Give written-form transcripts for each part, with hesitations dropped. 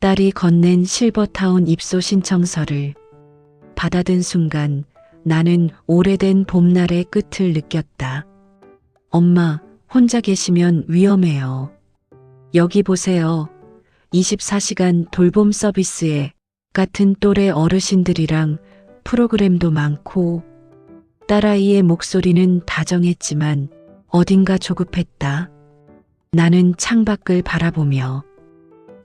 딸이 건넨 실버타운 입소 신청서를 받아든 순간 나는 오래된 봄날의 끝을 느꼈다. 엄마, 혼자 계시면 위험해요. 여기 보세요. 24시간 돌봄 서비스에 같은 또래 어르신들이랑 프로그램도 많고. 딸아이의 목소리는 다정했지만 어딘가 조급했다. 나는 창밖을 바라보며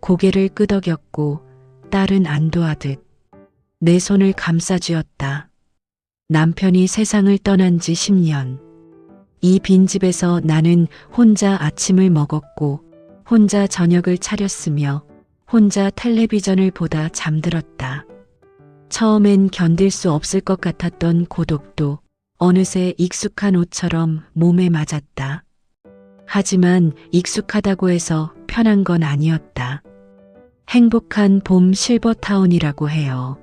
고개를 끄덕였고 딸은 안도하듯 내 손을 감싸쥐었다. 남편이 세상을 떠난 지 10년. 이 빈집에서 나는 혼자 아침을 먹었고 혼자 저녁을 차렸으며 혼자 텔레비전을 보다 잠들었다. 처음엔 견딜 수 없을 것 같았던 고독도 어느새 익숙한 옷처럼 몸에 맞았다. 하지만 익숙하다고 해서 편한 건 아니었다. 행복한 봄 실버타운이라고 해요.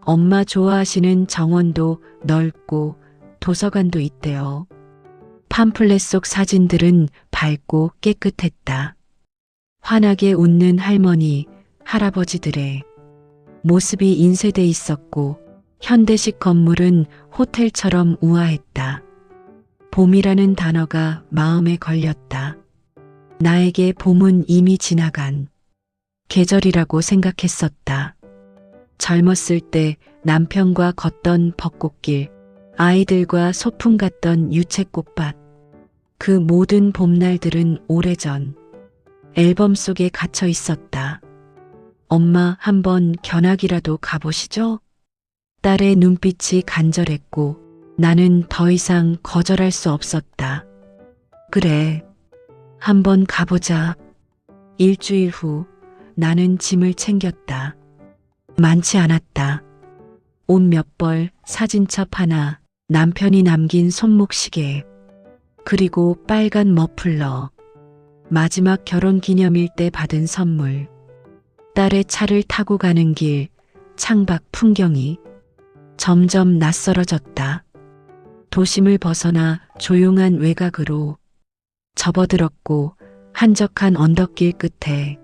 엄마 좋아하시는 정원도 넓고 도서관도 있대요. 팜플렛 속 사진들은 밝고 깨끗했다. 환하게 웃는 할머니, 할아버지들의 모습이 인쇄돼 있었고 현대식 건물은 호텔처럼 우아했다. 봄이라는 단어가 마음에 걸렸다. 나에게 봄은 이미 지나간 계절이라고 생각했었다. 젊었을 때 남편과 걷던 벚꽃길, 아이들과 소풍 갔던 유채꽃밭, 그 모든 봄날들은 오래전 앨범 속에 갇혀 있었다. 엄마, 한번 견학이라도 가보시죠? 딸의 눈빛이 간절했고 나는 더 이상 거절할 수 없었다. 그래, 한번 가보자. 일주일 후 나는 짐을 챙겼다. 많지 않았다. 옷 몇 벌, 사진첩 하나, 남편이 남긴 손목시계, 그리고 빨간 머플러. 마지막 결혼 기념일 때 받은 선물. 딸의 차를 타고 가는 길, 창밖 풍경이 점점 낯설어졌다. 도심을 벗어나 조용한 외곽으로 접어들었고 한적한 언덕길 끝에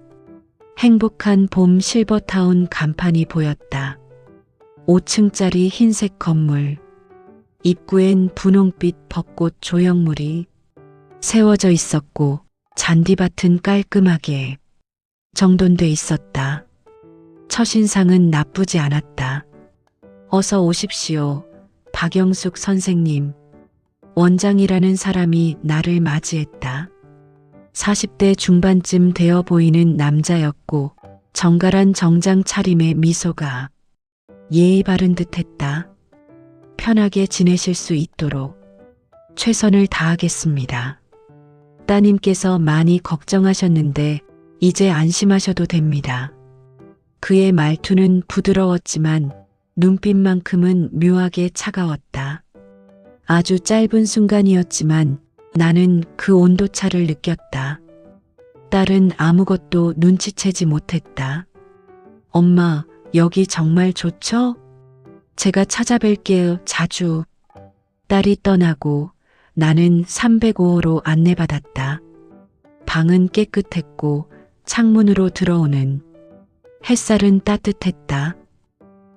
행복한 봄 실버타운 간판이 보였다. 5층짜리 흰색 건물. 입구엔 분홍빛 벚꽃 조형물이 세워져 있었고 잔디밭은 깔끔하게 정돈돼 있었다. 첫인상은 나쁘지 않았다. 어서 오십시오. 박영숙 선생님. 원장이라는 사람이 나를 맞이했다. 40대 중반쯤 되어 보이는 남자였고 정갈한 정장 차림의 미소가 예의 바른 듯했다. 편하게 지내실 수 있도록 최선을 다하겠습니다. 따님께서 많이 걱정하셨는데 이제 안심하셔도 됩니다. 그의 말투는 부드러웠지만 눈빛만큼은 묘하게 차가웠다. 아주 짧은 순간이었지만 나는 그 온도차를 느꼈다. 딸은 아무것도 눈치채지 못했다. 엄마, 여기 정말 좋죠? 제가 찾아뵐게요, 자주. 딸이 떠나고 나는 305호로 안내받았다. 방은 깨끗했고 창문으로 들어오는 햇살은 따뜻했다.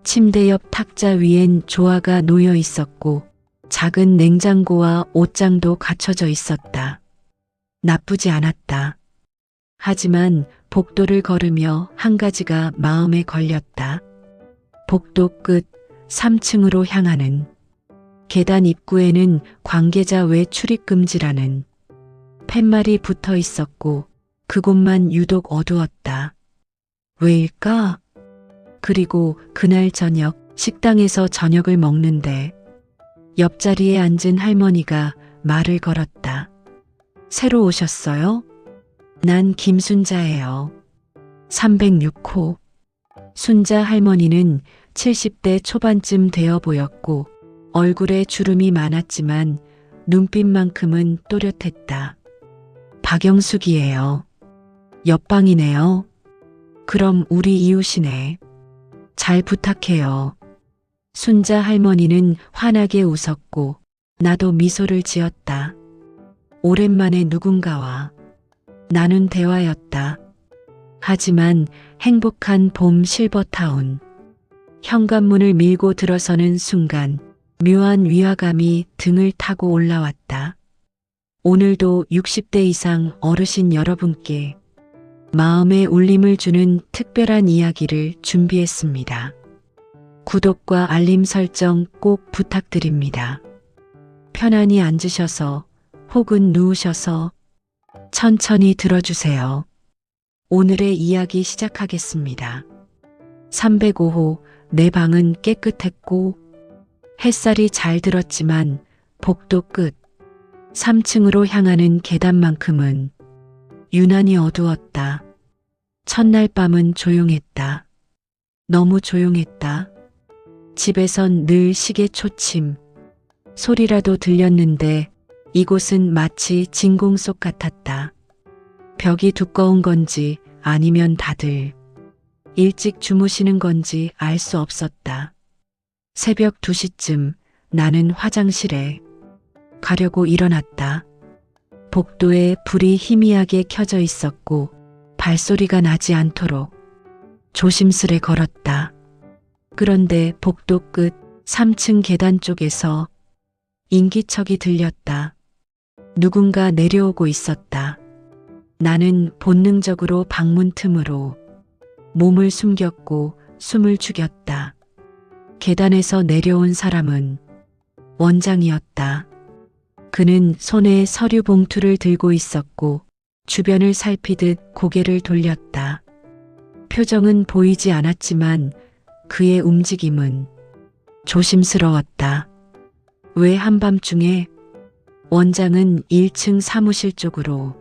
침대 옆 탁자 위엔 조화가 놓여 있었고 작은 냉장고와 옷장도 갖춰져 있었다. 나쁘지 않았다. 하지만 복도를 걸으며 한 가지가 마음에 걸렸다. 복도 끝 3층으로 향하는 계단 입구에는 관계자 외 출입 금지라는 팻말이 붙어 있었고 그곳만 유독 어두웠다. 왜일까? 그리고 그날 저녁 식당에서 저녁을 먹는데 옆자리에 앉은 할머니가 말을 걸었다. 새로 오셨어요? 난 김순자예요. 306호. 순자 할머니는 70대 초반쯤 되어 보였고 얼굴에 주름이 많았지만 눈빛만큼은 또렷했다. 박영숙이에요. 옆방이네요. 그럼 우리 이웃이네. 잘 부탁해요. 순자 할머니는 환하게 웃었고 나도 미소를 지었다. 오랜만에 누군가와 나눈 대화였다. 하지만 행복한 봄 실버타운. 현관문을 밀고 들어서는 순간 묘한 위화감이 등을 타고 올라왔다. 오늘도 60대 이상 어르신 여러분께 마음의 울림을 주는 특별한 이야기를 준비했습니다. 구독과 알림 설정 꼭 부탁드립니다. 편안히 앉으셔서 혹은 누우셔서 천천히 들어주세요. 오늘의 이야기 시작하겠습니다. 305호 내 방은 깨끗했고 햇살이 잘 들었지만 복도 끝 3층으로 향하는 계단만큼은 유난히 어두웠다. 첫날 밤은 조용했다. 너무 조용했다. 집에선 늘 시계 초침 소리라도 들렸는데 이곳은 마치 진공 속 같았다. 벽이 두꺼운 건지 아니면 다들 일찍 주무시는 건지 알 수 없었다. 새벽 2시쯤 나는 화장실에 가려고 일어났다. 복도에 불이 희미하게 켜져 있었고 발소리가 나지 않도록 조심스레 걸었다. 그런데 복도 끝 3층 계단 쪽에서 인기척이 들렸다. 누군가 내려오고 있었다. 나는 본능적으로 방문 틈으로 몸을 숨겼고 숨을 죽였다. 계단에서 내려온 사람은 원장이었다. 그는 손에 서류 봉투를 들고 있었고 주변을 살피듯 고개를 돌렸다. 표정은 보이지 않았지만 그의 움직임은 조심스러웠다. 왜 한밤중에? 원장은 1층 사무실 쪽으로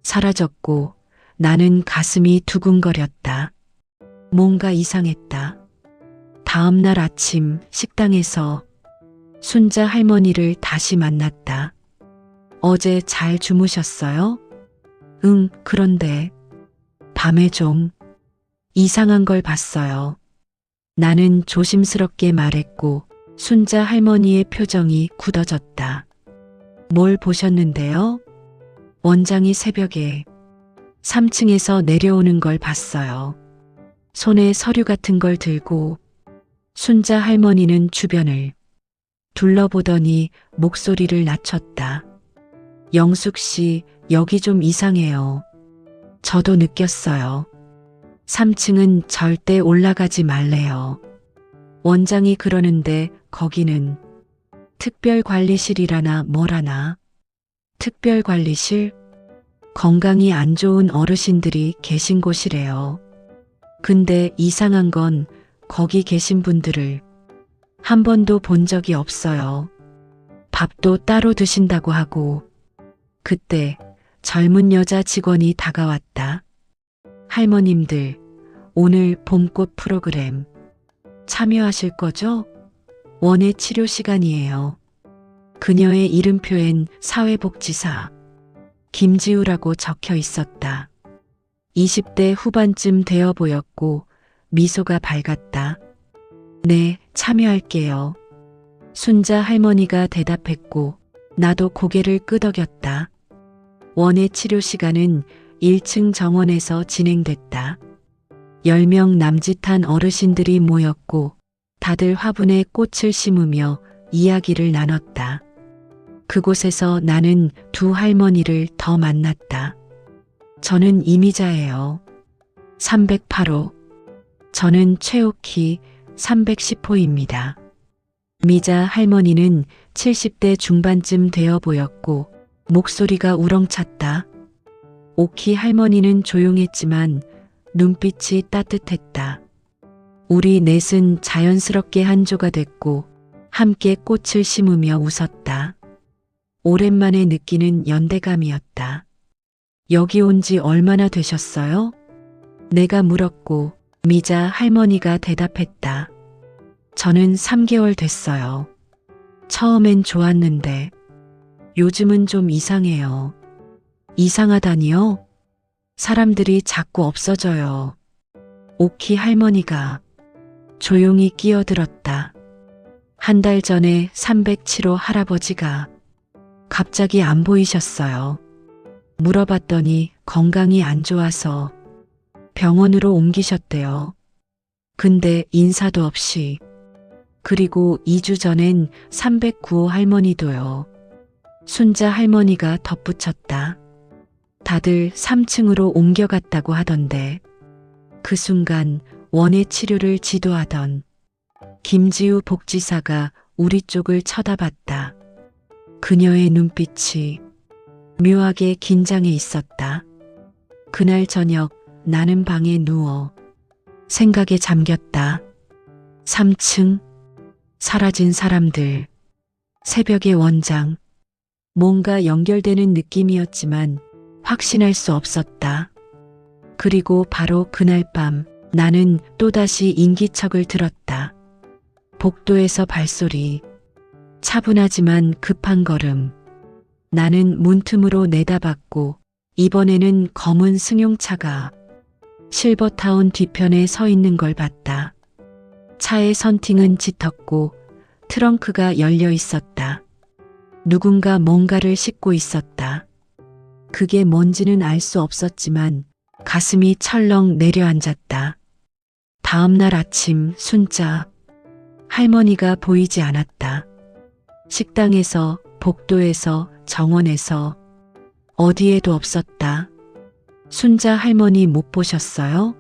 사라졌고 나는 가슴이 두근거렸다. 뭔가 이상했다. 다음 날 아침 식당에서 순자 할머니를 다시 만났다. 어제 잘 주무셨어요? 응, 그런데 밤에 좀 이상한 걸 봤어요. 나는 조심스럽게 말했고 순자 할머니의 표정이 굳어졌다. 뭘 보셨는데요? 원장이 새벽에 3층에서 내려오는 걸 봤어요. 손에 서류 같은 걸 들고 순자 할머니는 주변을 둘러보더니 목소리를 낮췄다. 영숙 씨, 여기 좀 이상해요. 저도 느꼈어요. 3층은 절대 올라가지 말래요. 원장이 그러는데 거기는 특별관리실이라나 뭐라나. 특별관리실? 건강이 안 좋은 어르신들이 계신 곳이래요. 근데 이상한 건 거기 계신 분들을 한 번도 본 적이 없어요. 밥도 따로 드신다고 하고. 그때 젊은 여자 직원이 다가왔다. 할머님들, 오늘 봄꽃 프로그램 참여하실 거죠? 원예 치료 시간이에요. 그녀의 이름표엔 사회복지사 김지우라고 적혀 있었다. 20대 후반쯤 되어 보였고 미소가 밝았다. 네, 참여할게요. 순자 할머니가 대답했고 나도 고개를 끄덕였다. 원예 치료 시간은 1층 정원에서 진행됐다. 10명 남짓한 어르신들이 모였고 다들 화분에 꽃을 심으며 이야기를 나눴다. 그곳에서 나는 두 할머니를 더 만났다. 저는 이미자예요. 308호. 저는 최옥희 310호입니다. 미자 할머니는 70대 중반쯤 되어 보였고 목소리가 우렁찼다. 오키 할머니는 조용했지만 눈빛이 따뜻했다. 우리 넷은 자연스럽게 한조가 됐고 함께 꽃을 심으며 웃었다. 오랜만에 느끼는 연대감이었다. 여기 온 지 얼마나 되셨어요? 내가 물었고 미자 할머니가 대답했다. 저는 3개월 됐어요. 처음엔 좋았는데 요즘은 좀 이상해요. 이상하다니요? 사람들이 자꾸 없어져요. 오키 할머니가 조용히 끼어들었다. 한 달 전에 307호 할아버지가 갑자기 안 보이셨어요. 물어봤더니 건강이 안 좋아서 병원으로 옮기셨대요. 근데 인사도 없이. 그리고 2주 전엔 309호 할머니도요. 순자 할머니가 덧붙였다. 다들 3층으로 옮겨갔다고 하던데. 그 순간 원예 치료를 지도하던 김지우 복지사가 우리 쪽을 쳐다봤다. 그녀의 눈빛이 묘하게 긴장해 있었다. 그날 저녁 나는 방에 누워 생각에 잠겼다. 3층, 사라진 사람들, 새벽의 원장. 뭔가 연결되는 느낌이었지만 확신할 수 없었다. 그리고 바로 그날 밤 나는 또다시 인기척을 들었다. 복도에서 발소리, 차분하지만 급한 걸음. 나는 문틈으로 내다봤고 이번에는 검은 승용차가 실버타운 뒤편에 서 있는 걸 봤다. 차의 선팅은 짙었고 트렁크가 열려 있었다. 누군가 뭔가를 싣고 있었다. 그게 뭔지는 알 수 없었지만 가슴이 철렁 내려앉았다. 다음 날 아침 순자 할머니가 보이지 않았다. 식당에서, 복도에서, 정원에서 어디에도 없었다. 순자 할머니 못 보셨어요?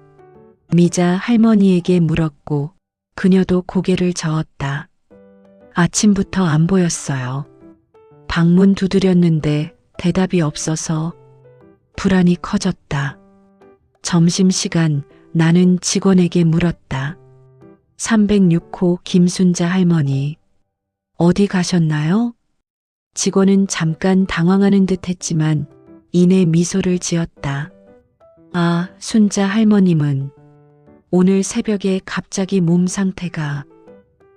미자 할머니에게 물었고 그녀도 고개를 저었다. 아침부터 안 보였어요. 방문 두드렸는데 대답이 없어서 불안이 커졌다. 점심시간 나는 직원에게 물었다. 306호 김순자 할머니 어디 가셨나요? 직원은 잠깐 당황하는 듯 했지만 이내 미소를 지었다. 아, 순자 할머님은 오늘 새벽에 갑자기 몸 상태가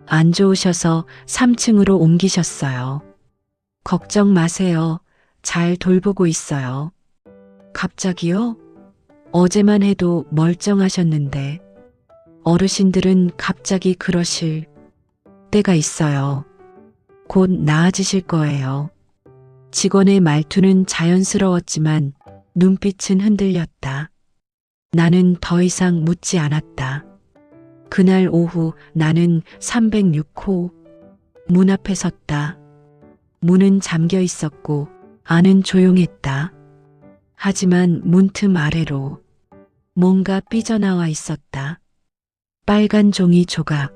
안 좋으셔서 3층으로 옮기셨어요. 걱정 마세요. 잘 돌보고 있어요. 갑자기요? 어제만 해도 멀쩡하셨는데 어르신들은 갑자기 그러실 때가 있어요. 곧 나아지실 거예요. 직원의 말투는 자연스러웠지만 눈빛은 흔들렸다. 나는 더 이상 묻지 않았다. 그날 오후 나는 306호 문 앞에 섰다. 문은 잠겨 있었고 안은 조용했다. 하지만 문틈 아래로 뭔가 삐져나와 있었다. 빨간 종이 조각.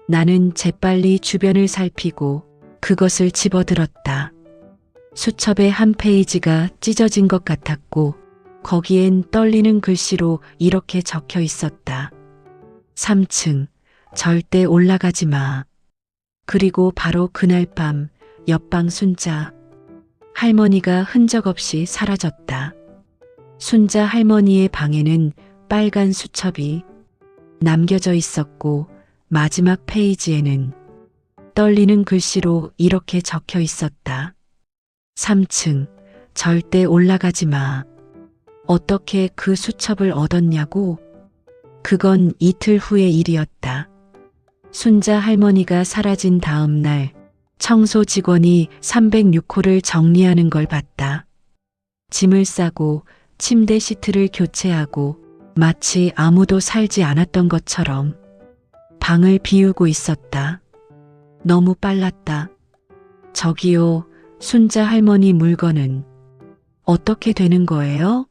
나는 재빨리 주변을 살피고 그것을 집어들었다. 수첩의 한 페이지가 찢어진 것 같았고 거기엔 떨리는 글씨로 이렇게 적혀 있었다. 3층, 절대 올라가지 마. 그리고 바로 그날 밤 옆방 순자 할머니가 흔적 없이 사라졌다. 순자 할머니의 방에는 빨간 수첩이 남겨져 있었고 마지막 페이지에는 떨리는 글씨로 이렇게 적혀 있었다. 3층, 절대 올라가지 마. 어떻게 그 수첩을 얻었냐고? 그건 이틀 후의 일이었다. 순자 할머니가 사라진 다음 날 청소 직원이 306호를 정리하는 걸 봤다. 짐을 싸고 침대 시트를 교체하고 마치 아무도 살지 않았던 것처럼 방을 비우고 있었다. 너무 빨랐다. 저기요, 순자 할머니 물건은 어떻게 되는 거예요?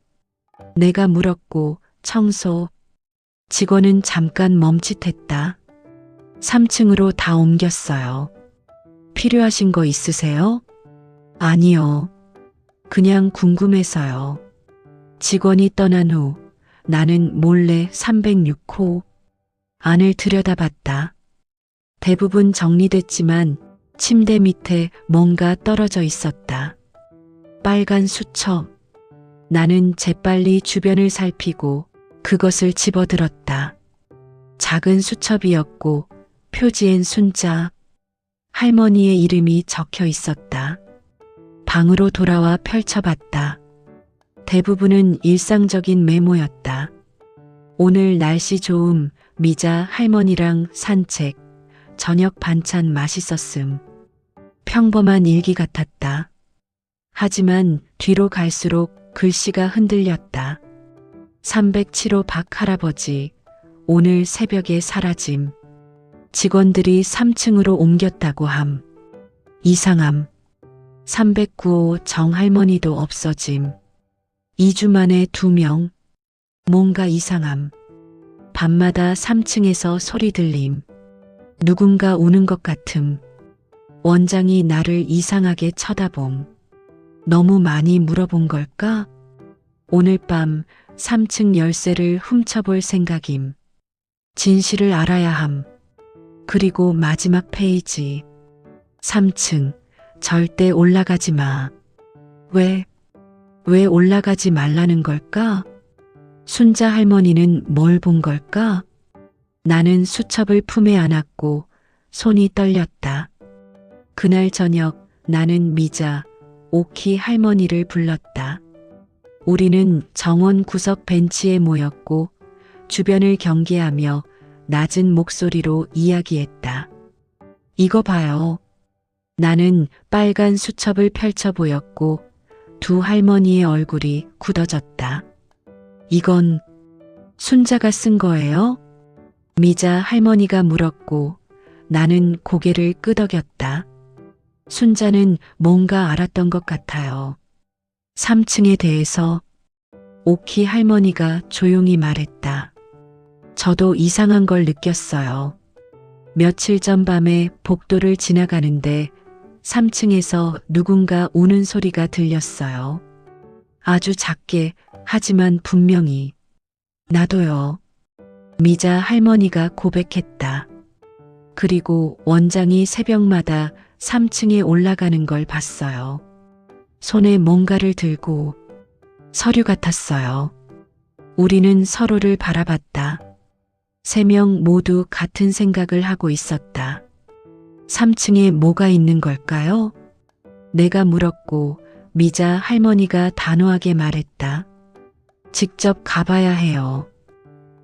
내가 물었고 청소 직원은 잠깐 멈칫했다. 3층으로 다 옮겼어요. 필요하신 거 있으세요? 아니요. 그냥 궁금해서요. 직원이 떠난 후 나는 몰래 306호 안을 들여다봤다. 대부분 정리됐지만 침대 밑에 뭔가 떨어져 있었다. 빨간 수첩. 나는 재빨리 주변을 살피고 그것을 집어들었다. 작은 수첩이었고 표지엔 순자 할머니의 이름이 적혀 있었다. 방으로 돌아와 펼쳐봤다. 대부분은 일상적인 메모였다. 오늘 날씨 좋음, 미자 할머니랑 산책, 저녁 반찬 맛있었음. 평범한 일기 같았다. 하지만 뒤로 갈수록 글씨가 흔들렸다. 307호 박 할아버지, 오늘 새벽에 사라짐. 직원들이 3층으로 옮겼다고 함. 이상함. 309호 정 할머니도 없어짐. 2주 만에 2명. 뭔가 이상함. 밤마다 3층에서 소리 들림. 누군가 우는 것 같음. 원장이 나를 이상하게 쳐다봄. 너무 많이 물어본 걸까? 오늘 밤 3층 열쇠를 훔쳐볼 생각임. 진실을 알아야 함. 그리고 마지막 페이지. 3층, 절대 올라가지 마. 왜 올라가지 말라는 걸까? 순자 할머니는 뭘 본 걸까? 나는 수첩을 품에 안았고 손이 떨렸다. 그날 저녁 나는 미자, 오키 할머니를 불렀다. 우리는 정원 구석 벤치에 모였고 주변을 경계하며 낮은 목소리로 이야기했다. 이거 봐요. 나는 빨간 수첩을 펼쳐 보였고 두 할머니의 얼굴이 굳어졌다. 이건 순자가 쓴 거예요? 미자 할머니가 물었고 나는 고개를 끄덕였다. 순자는 뭔가 알았던 것 같아요. 3층에 대해서. 오키 할머니가 조용히 말했다. 저도 이상한 걸 느꼈어요. 며칠 전 밤에 복도를 지나가는데 3층에서 누군가 우는 소리가 들렸어요. 아주 작게, 하지만 분명히. 나도요. 미자 할머니가 고백했다. 그리고 원장이 새벽마다 3층에 올라가는 걸 봤어요. 손에 뭔가를 들고. 서류 같았어요. 우리는 서로를 바라봤다. 3명 모두 같은 생각을 하고 있었다. 3층에 뭐가 있는 걸까요? 내가 물었고 미자 할머니가 단호하게 말했다. 직접 가봐야 해요.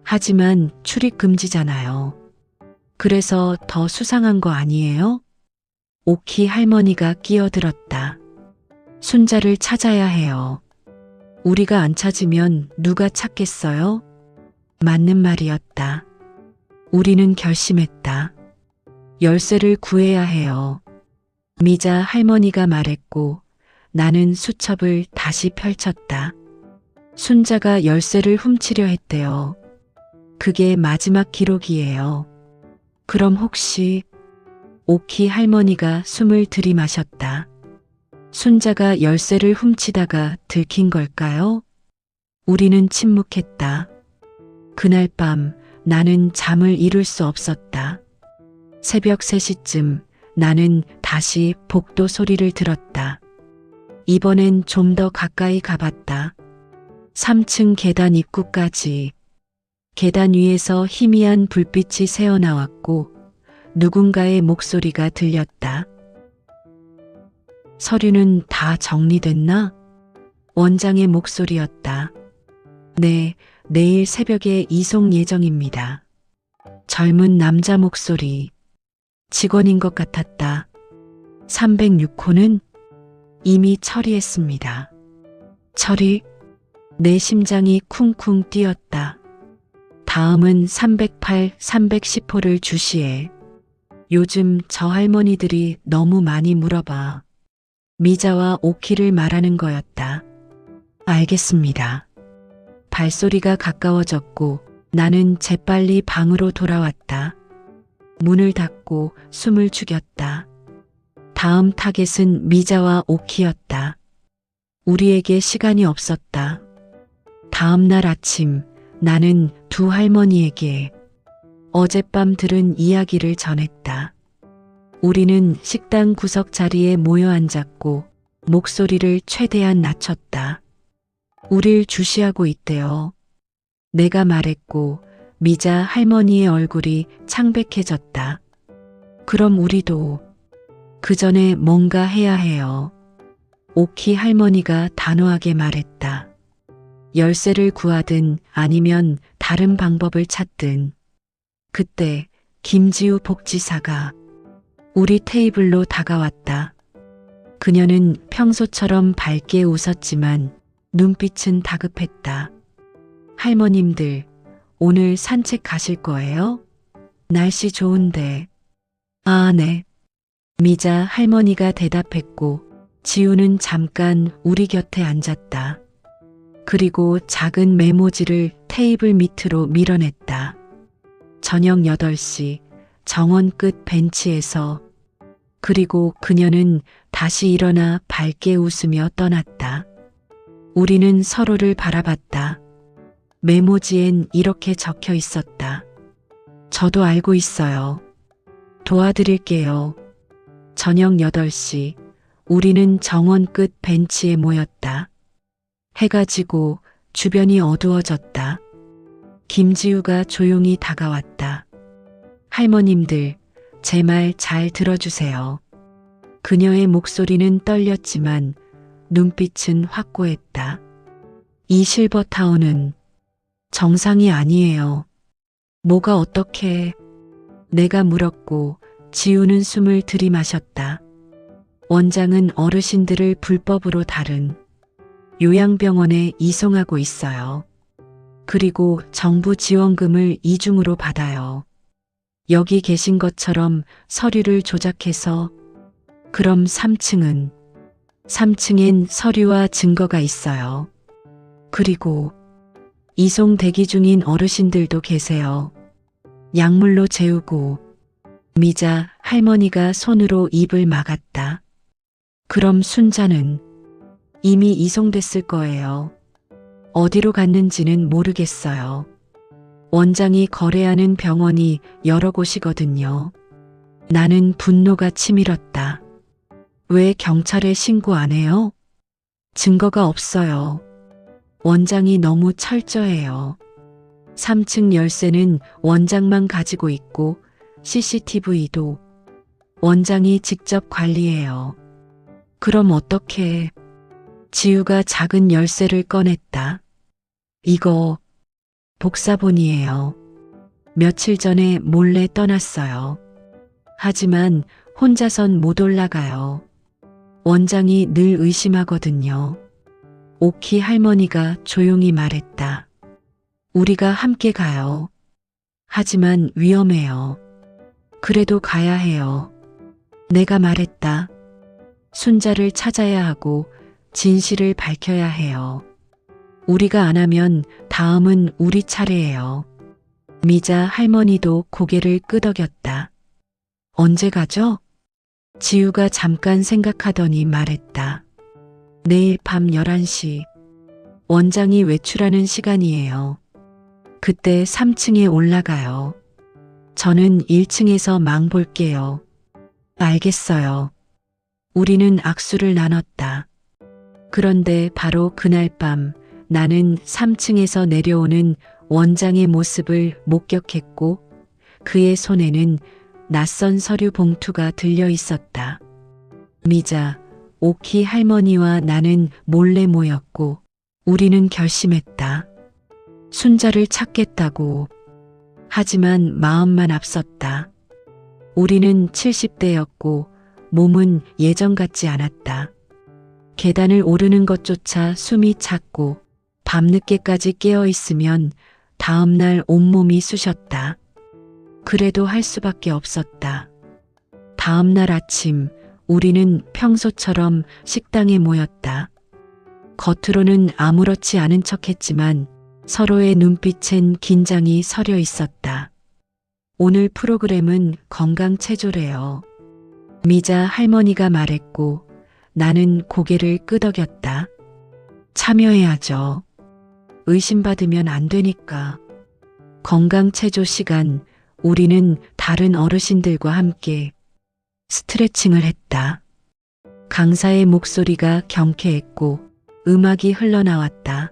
하지만 출입 금지잖아요. 그래서 더 수상한 거 아니에요? 오키 할머니가 끼어들었다. 순자를 찾아야 해요. 우리가 안 찾으면 누가 찾겠어요? 맞는 말이었다. 우리는 결심했다. 열쇠를 구해야 해요. 미자 할머니가 말했고 나는 수첩을 다시 펼쳤다. 순자가 열쇠를 훔치려 했대요. 그게 마지막 기록이에요. 그럼 혹시 오키 할머니가 숨을 들이마셨다. 순자가 열쇠를 훔치다가 들킨 걸까요? 우리는 침묵했다. 그날 밤 나는 잠을 이룰 수 없었다. 새벽 3시쯤 나는 다시 복도 소리를 들었다. 이번엔 좀 더 가까이 가봤다. 3층 계단 입구까지. 계단 위에서 희미한 불빛이 새어나왔고 누군가의 목소리가 들렸다. 서류는 다 정리됐나? 원장의 목소리였다. 네, 내일 새벽에 이송 예정입니다. 젊은 남자 목소리. 직원인 것 같았다. 306호는 이미 처리했습니다. 처리? 내 심장이 쿵쿵 뛰었다. 다음은 308, 310호를 주시해. 요즘 저 할머니들이 너무 많이 물어봐. 미자와 오키를 말하는 거였다. 알겠습니다. 발소리가 가까워졌고 나는 재빨리 방으로 돌아왔다. 문을 닫고 숨을 죽였다. 다음 타겟은 미자와 오키였다. 우리에게 시간이 없었다. 다음 날 아침 나는 두 할머니에게 어젯밤 들은 이야기를 전했다. 우리는 식당 구석 자리에 모여 앉았고 목소리를 최대한 낮췄다. 우릴 주시하고 있대요. 내가 말했고 미자 할머니의 얼굴이 창백해졌다. 그럼 우리도 그 전에 뭔가 해야 해요. 오키 할머니가 단호하게 말했다. 열쇠를 구하든 아니면 다른 방법을 찾든. 그때 김지우 복지사가 우리 테이블로 다가왔다. 그녀는 평소처럼 밝게 웃었지만 눈빛은 다급했다. 할머님들, 오늘 산책 가실 거예요? 날씨 좋은데. 아, 네. 미자 할머니가 대답했고, 지우는 잠깐 우리 곁에 앉았다. 그리고 작은 메모지를 테이블 밑으로 밀어냈다. 저녁 8시 정원 끝 벤치에서. 그리고 그녀는 다시 일어나 밝게 웃으며 떠났다. 우리는 서로를 바라봤다. 메모지엔 이렇게 적혀 있었다. 저도 알고 있어요. 도와드릴게요. 저녁 8시 우리는 정원 끝 벤치에 모였다. 해가 지고 주변이 어두워졌다. 김지우가 조용히 다가왔다. 할머님들, 제 말 잘 들어주세요. 그녀의 목소리는 떨렸지만 눈빛은 확고했다. 이 실버타운은 정상이 아니에요. 뭐가 어떻게? 내가 물었고 지우는 숨을 들이마셨다. 원장은 어르신들을 불법으로 다른 요양병원에 이송하고 있어요. 그리고 정부 지원금을 이중으로 받아요. 여기 계신 것처럼 서류를 조작해서. 그럼 3층은? 3층엔 서류와 증거가 있어요. 그리고 이송 대기 중인 어르신들도 계세요. 약물로 재우고. 미자 할머니가 손으로 입을 막았다. 그럼 순자는 이미 이송됐을 거예요. 어디로 갔는지는 모르겠어요. 원장이 거래하는 병원이 여러 곳이거든요. 나는 분노가 치밀었다. 왜 경찰에 신고 안 해요? 증거가 없어요. 원장이 너무 철저해요. 3층 열쇠는 원장만 가지고 있고 CCTV도 원장이 직접 관리해요. 그럼 어떻게? 지우가 작은 열쇠를 꺼냈다. 이거 복사본이에요. 며칠 전에 몰래 떠났어요. 하지만 혼자선 못 올라가요. 원장이 늘 의심하거든요. 오키 할머니가 조용히 말했다. 우리가 함께 가요. 하지만 위험해요. 그래도 가야 해요. 내가 말했다. 순자를 찾아야 하고 진실을 밝혀야 해요. 우리가 안 하면 다음은 우리 차례예요. 미자 할머니도 고개를 끄덕였다. 언제 가죠? 지우가 잠깐 생각하더니 말했다. 내일 밤 11시. 원장이 외출하는 시간이에요. 그때 3층에 올라가요. 저는 1층에서 망 볼게요. 알겠어요. 우리는 악수를 나눴다. 그런데 바로 그날 밤 나는 3층에서 내려오는 원장의 모습을 목격했고 그의 손에는 낯선 서류 봉투가 들려 있었다. 미자, 오키 할머니와 나는 몰래 모였고 우리는 결심했다. 순자를 찾겠다고. 하지만 마음만 앞섰다. 우리는 70대였고 몸은 예전 같지 않았다. 계단을 오르는 것조차 숨이 찼고 밤늦게까지 깨어 있으면 다음날 온몸이 쑤셨다. 그래도 할 수밖에 없었다. 다음날 아침 우리는 평소처럼 식당에 모였다. 겉으로는 아무렇지 않은 척했지만 서로의 눈빛엔 긴장이 서려 있었다. 오늘 프로그램은 건강체조래요. 미자 할머니가 말했고 나는 고개를 끄덕였다. 참여해야죠. 의심받으면 안 되니까. 건강체조 시간 우리는 다른 어르신들과 함께 스트레칭을 했다. 강사의 목소리가 경쾌했고 음악이 흘러나왔다.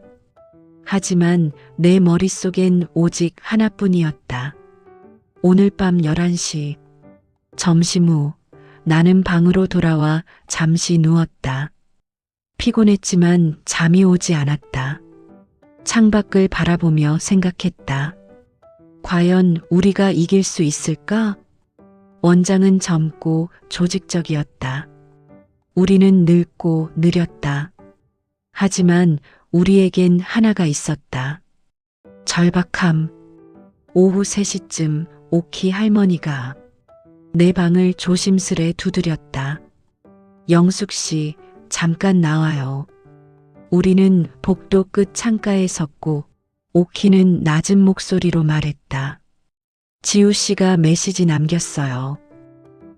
하지만 내 머릿속엔 오직 하나뿐이었다. 오늘 밤 11시. 점심 후 나는 방으로 돌아와 잠시 누웠다. 피곤했지만 잠이 오지 않았다. 창밖을 바라보며 생각했다. 과연 우리가 이길 수 있을까? 원장은 젊고 조직적이었다. 우리는 늙고 느렸다. 하지만 우리에겐 하나가 있었다. 절박함. 오후 3시쯤 오키 할머니가 내 방을 조심스레 두드렸다. 영숙 씨, 잠깐 나와요. 우리는 복도 끝 창가에 섰고 오키는 낮은 목소리로 말했다. 지우 씨가 메시지 남겼어요.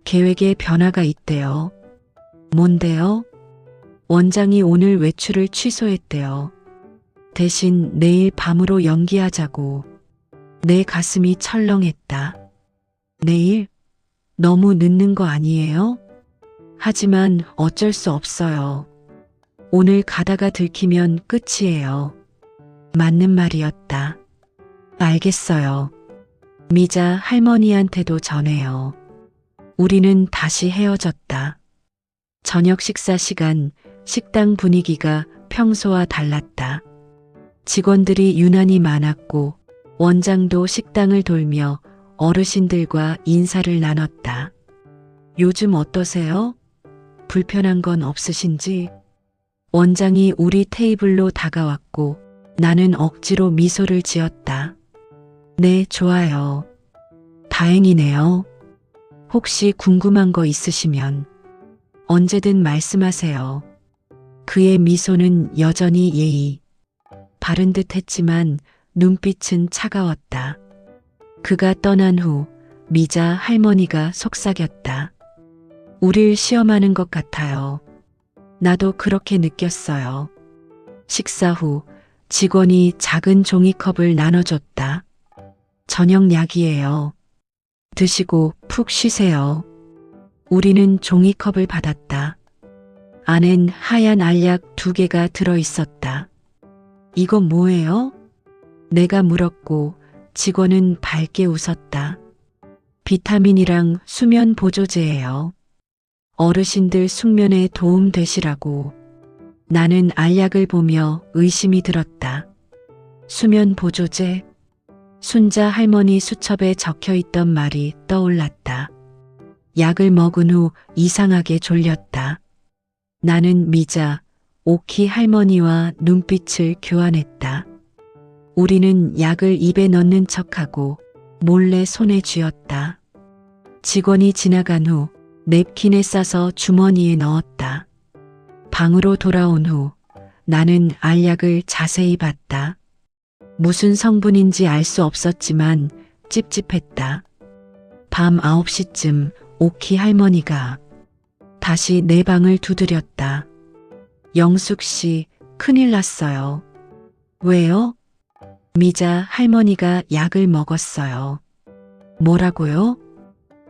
계획에 변화가 있대요. 뭔데요? 원장이 오늘 외출을 취소했대요. 대신 내일 밤으로 연기하자고. 내 가슴이 철렁했다. 내일? 너무 늦는 거 아니에요? 하지만 어쩔 수 없어요. 오늘 가다가 들키면 끝이에요. 맞는 말이었다. 알겠어요. 미자 할머니한테도 전해요. 우리는 다시 헤어졌다. 저녁 식사 시간, 식당 분위기가 평소와 달랐다. 직원들이 유난히 많았고 원장도 식당을 돌며 어르신들과 인사를 나눴다. 요즘 어떠세요? 불편한 건 없으신지? 원장이 우리 테이블로 다가왔고 나는 억지로 미소를 지었다. 네, 좋아요. 다행이네요. 혹시 궁금한 거 있으시면 언제든 말씀하세요. 그의 미소는 여전히 예의 바른 듯 했지만 눈빛은 차가웠다. 그가 떠난 후 미자 할머니가 속삭였다. 우릴 시험하는 것 같아요. 나도 그렇게 느꼈어요. 식사 후 직원이 작은 종이컵을 나눠줬다. 저녁 약이에요. 드시고 푹 쉬세요. 우리는 종이컵을 받았다. 안엔 하얀 알약 2개가 들어있었다. 이거 뭐예요? 내가 물었고 직원은 밝게 웃었다. 비타민이랑 수면 보조제예요. 어르신들 숙면에 도움 되시라고. 나는 알약을 보며 의심이 들었다. 수면 보조제? 순자 할머니 수첩에 적혀있던 말이 떠올랐다. 약을 먹은 후 이상하게 졸렸다. 나는 미자, 오키 할머니와 눈빛을 교환했다. 우리는 약을 입에 넣는 척하고 몰래 손에 쥐었다. 직원이 지나간 후 냅킨에 싸서 주머니에 넣었다. 방으로 돌아온 후 나는 알약을 자세히 봤다. 무슨 성분인지 알 수 없었지만 찝찝했다. 밤 9시쯤 오키 할머니가 다시 내 방을 두드렸다. 영숙 씨, 큰일 났어요. 왜요? 미자 할머니가 약을 먹었어요. 뭐라고요?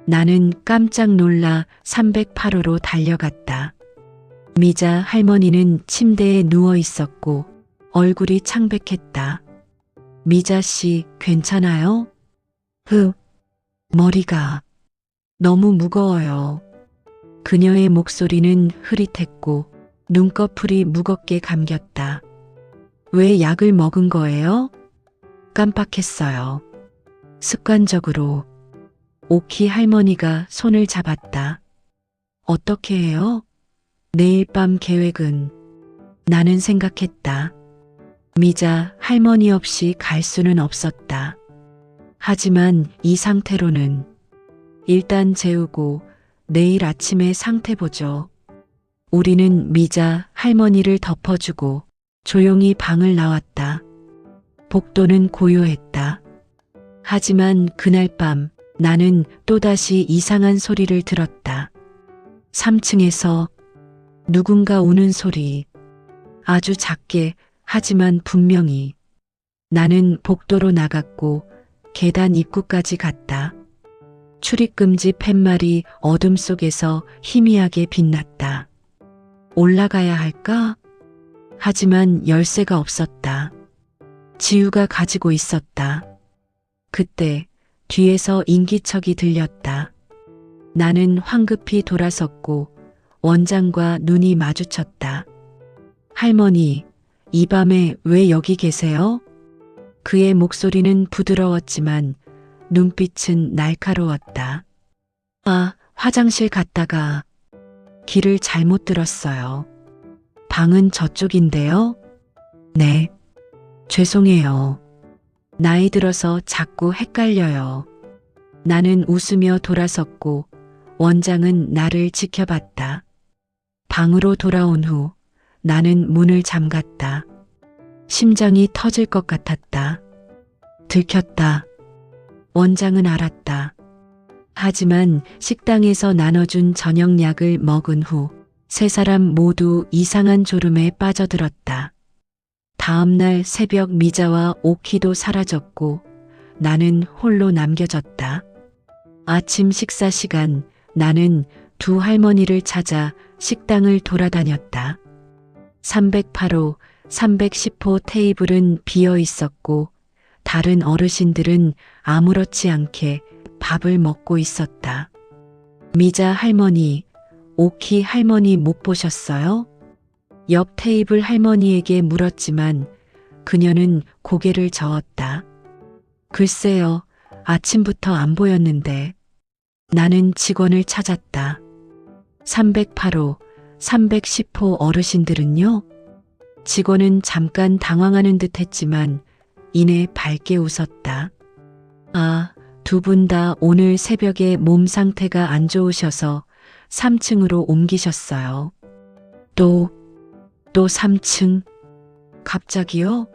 나는 깜짝 놀라 308호로 달려갔다. 미자 할머니는 침대에 누워 있었고 얼굴이 창백했다. 미자 씨, 괜찮아요? 머리가 너무 무거워요. 그녀의 목소리는 흐릿했고 눈꺼풀이 무겁게 감겼다. 왜 약을 먹은 거예요? 깜빡했어요. 습관적으로. 오키 할머니가 손을 잡았다. 어떻게 해요? 내일 밤 계획은? 나는 생각했다. 미자 할머니 없이 갈 수는 없었다. 하지만 이 상태로는 일단 재우고 내일 아침에 상태 보죠. 우리는 미자 할머니를 덮어주고 조용히 방을 나왔다. 복도는 고요했다. 하지만 그날 밤 나는 또다시 이상한 소리를 들었다. 3층에서 누군가 우는 소리. 아주 작게 하지만 분명히. 나는 복도로 나갔고 계단 입구까지 갔다. 출입금지 팻말이 어둠 속에서 희미하게 빛났다. 올라가야 할까? 하지만 열쇠가 없었다. 지우가 가지고 있었다. 그때 뒤에서 인기척이 들렸다. 나는 황급히 돌아섰고 원장과 눈이 마주쳤다. 할머니, 이 밤에 왜 여기 계세요? 그의 목소리는 부드러웠지만 눈빛은 날카로웠다. 화장실 갔다가 길을 잘못 들었어요. 방은 저쪽인데요? 네. 죄송해요. 나이 들어서 자꾸 헷갈려요. 나는 웃으며 돌아섰고 원장은 나를 지켜봤다. 방으로 돌아온 후 나는 문을 잠갔다. 심장이 터질 것 같았다. 들켰다. 원장은 알았다. 하지만 식당에서 나눠준 저녁약을 먹은 후 세 사람 모두 이상한 졸음에 빠져들었다. 다음 날 새벽 미자와 오키도 사라졌고 나는 홀로 남겨졌다. 아침 식사 시간 나는 두 할머니를 찾아 식당을 돌아다녔다. 308호, 310호 테이블은 비어 있었고 다른 어르신들은 아무렇지 않게 밥을 먹고 있었다. 미자 할머니, 오키 할머니 못 보셨어요? 옆 테이블 할머니에게 물었지만 그녀는 고개를 저었다. 글쎄요, 아침부터 안 보였는데. 나는 직원을 찾았다. 308호, 310호 어르신들은요? 직원은 잠깐 당황하는 듯 했지만 이내 밝게 웃었다. 아, 두 분 다 오늘 새벽에 몸 상태가 안 좋으셔서 3층으로 옮기셨어요. 또 3층? 갑자기요?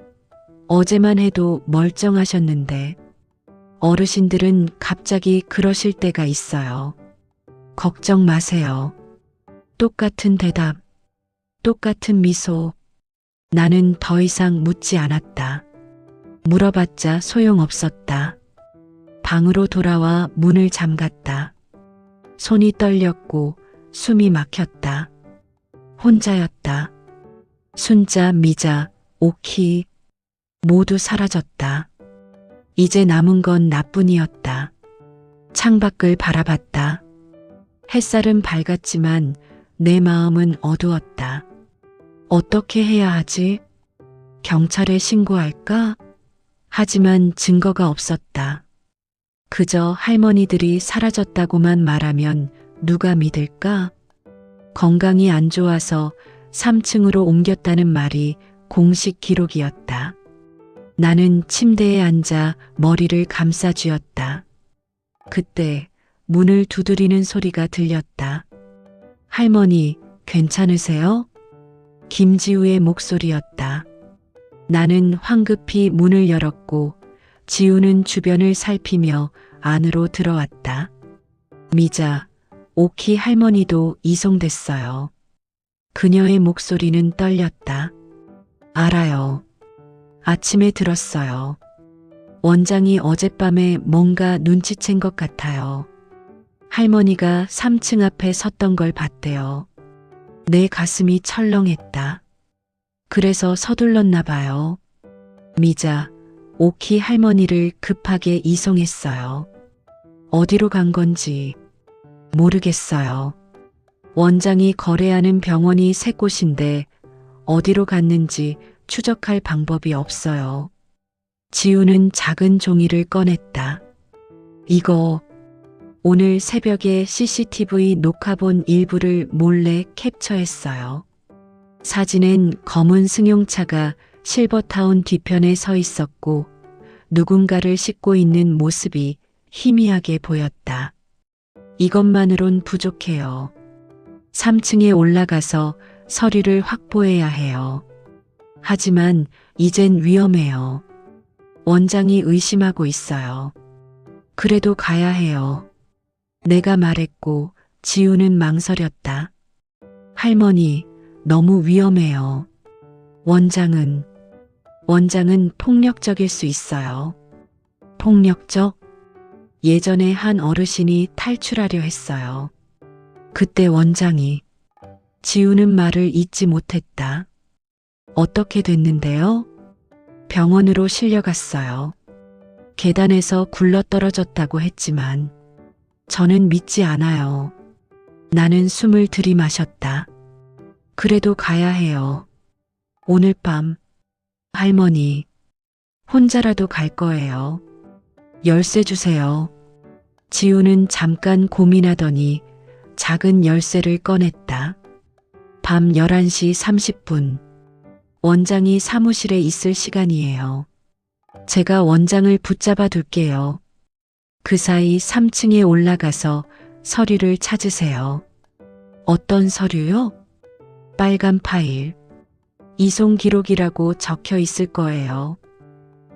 어제만 해도 멀쩡하셨는데. 어르신들은 갑자기 그러실 때가 있어요. 걱정 마세요. 똑같은 대답, 똑같은 미소. 나는 더 이상 묻지 않았다. 물어봤자 소용없었다. 방으로 돌아와 문을 잠갔다. 손이 떨렸고 숨이 막혔다. 혼자였다. 순자, 미자, 오키 모두 사라졌다. 이제 남은 건 나뿐이었다. 창밖을 바라봤다. 햇살은 밝았지만 내 마음은 어두웠다. 어떻게 해야 하지? 경찰에 신고할까? 하지만 증거가 없었다. 그저 할머니들이 사라졌다고만 말하면 누가 믿을까? 건강이 안 좋아서 3층으로 옮겼다는 말이 공식 기록이었다. 나는 침대에 앉아 머리를 감싸쥐었다. 그때 문을 두드리는 소리가 들렸다. 할머니, 괜찮으세요? 김지우의 목소리였다. 나는 황급히 문을 열었고 지우는 주변을 살피며 안으로 들어왔다. 미자, 오키 할머니도 이송됐어요. 그녀의 목소리는 떨렸다. 알아요. 아침에 들었어요. 원장이 어젯밤에 뭔가 눈치챈 것 같아요. 할머니가 3층 앞에 섰던 걸 봤대요. 내 가슴이 철렁했다. 그래서 서둘렀나 봐요. 미자, 오키 할머니를 급하게 이송했어요. 어디로 간 건지 모르겠어요. 원장이 거래하는 병원이 세 곳인데 어디로 갔는지 추적할 방법이 없어요. 지우는 작은 종이를 꺼냈다. 이거 오늘 새벽에 CCTV 녹화본 일부를 몰래 캡처했어요. 사진엔 검은 승용차가 실버타운 뒤편에 서 있었고 누군가를 싣고 있는 모습이 희미하게 보였다. 이것만으론 부족해요. 3층에 올라가서 서류를 확보해야 해요. 하지만 이젠 위험해요. 원장이 의심하고 있어요. 그래도 가야 해요. 내가 말했고 지우는 망설였다. 할머니, 너무 위험해요. 원장은 폭력적일 수 있어요. 폭력적? 예전에 한 어르신이 탈출하려 했어요. 그때 원장이 지우는 말을 잊지 못했다. 어떻게 됐는데요? 병원으로 실려갔어요. 계단에서 굴러떨어졌다고 했지만 저는 믿지 않아요. 나는 숨을 들이마셨다. 그래도 가야 해요. 오늘 밤 할머니 혼자라도 갈 거예요. 열쇠 주세요. 지우는 잠깐 고민하더니 작은 열쇠를 꺼냈다. 밤 11시 30분. 원장이 사무실에 있을 시간이에요. 제가 원장을 붙잡아 둘게요. 그 사이 3층에 올라가서 서류를 찾으세요. 어떤 서류요? 빨간 파일. 이송 기록이라고 적혀 있을 거예요.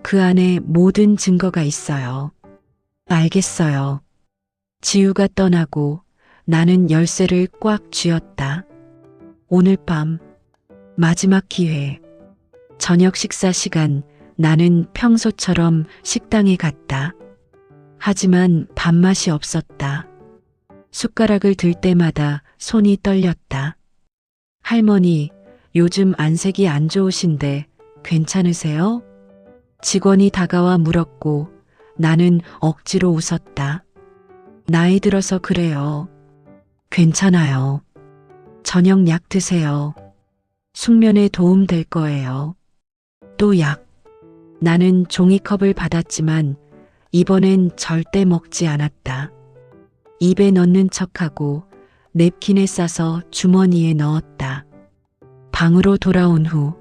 그 안에 모든 증거가 있어요. 알겠어요. 지우가 떠나고 나는 열쇠를 꽉 쥐었다. 오늘 밤 마지막 기회. 저녁 식사 시간 나는 평소처럼 식당에 갔다. 하지만 밥맛이 없었다. 숟가락을 들 때마다 손이 떨렸다. 할머니, 요즘 안색이 안 좋으신데 괜찮으세요? 직원이 다가와 물었고 나는 억지로 웃었다. 나이 들어서 그래요. 괜찮아요. 저녁 약 드세요. 숙면에 도움 될 거예요. 또 약. 나는 종이컵을 받았지만 이번엔 절대 먹지 않았다. 입에 넣는 척하고 냅킨에 싸서 주머니에 넣었다. 방으로 돌아온 후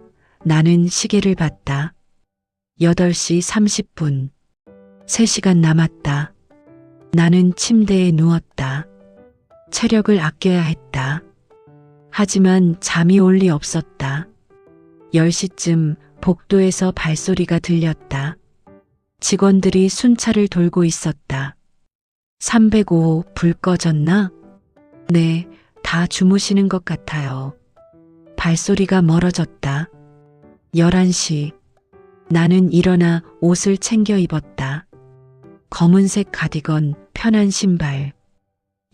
나는 시계를 봤다. 8시 30분. 3시간 남았다. 나는 침대에 누웠다. 체력을 아껴야 했다. 하지만 잠이 올 리 없었다. 10시쯤 복도에서 발소리가 들렸다. 직원들이 순찰을 돌고 있었다. 305호 불 꺼졌나? 네, 다 주무시는 것 같아요. 발소리가 멀어졌다. 11시. 나는 일어나 옷을 챙겨 입었다. 검은색 가디건, 편한 신발.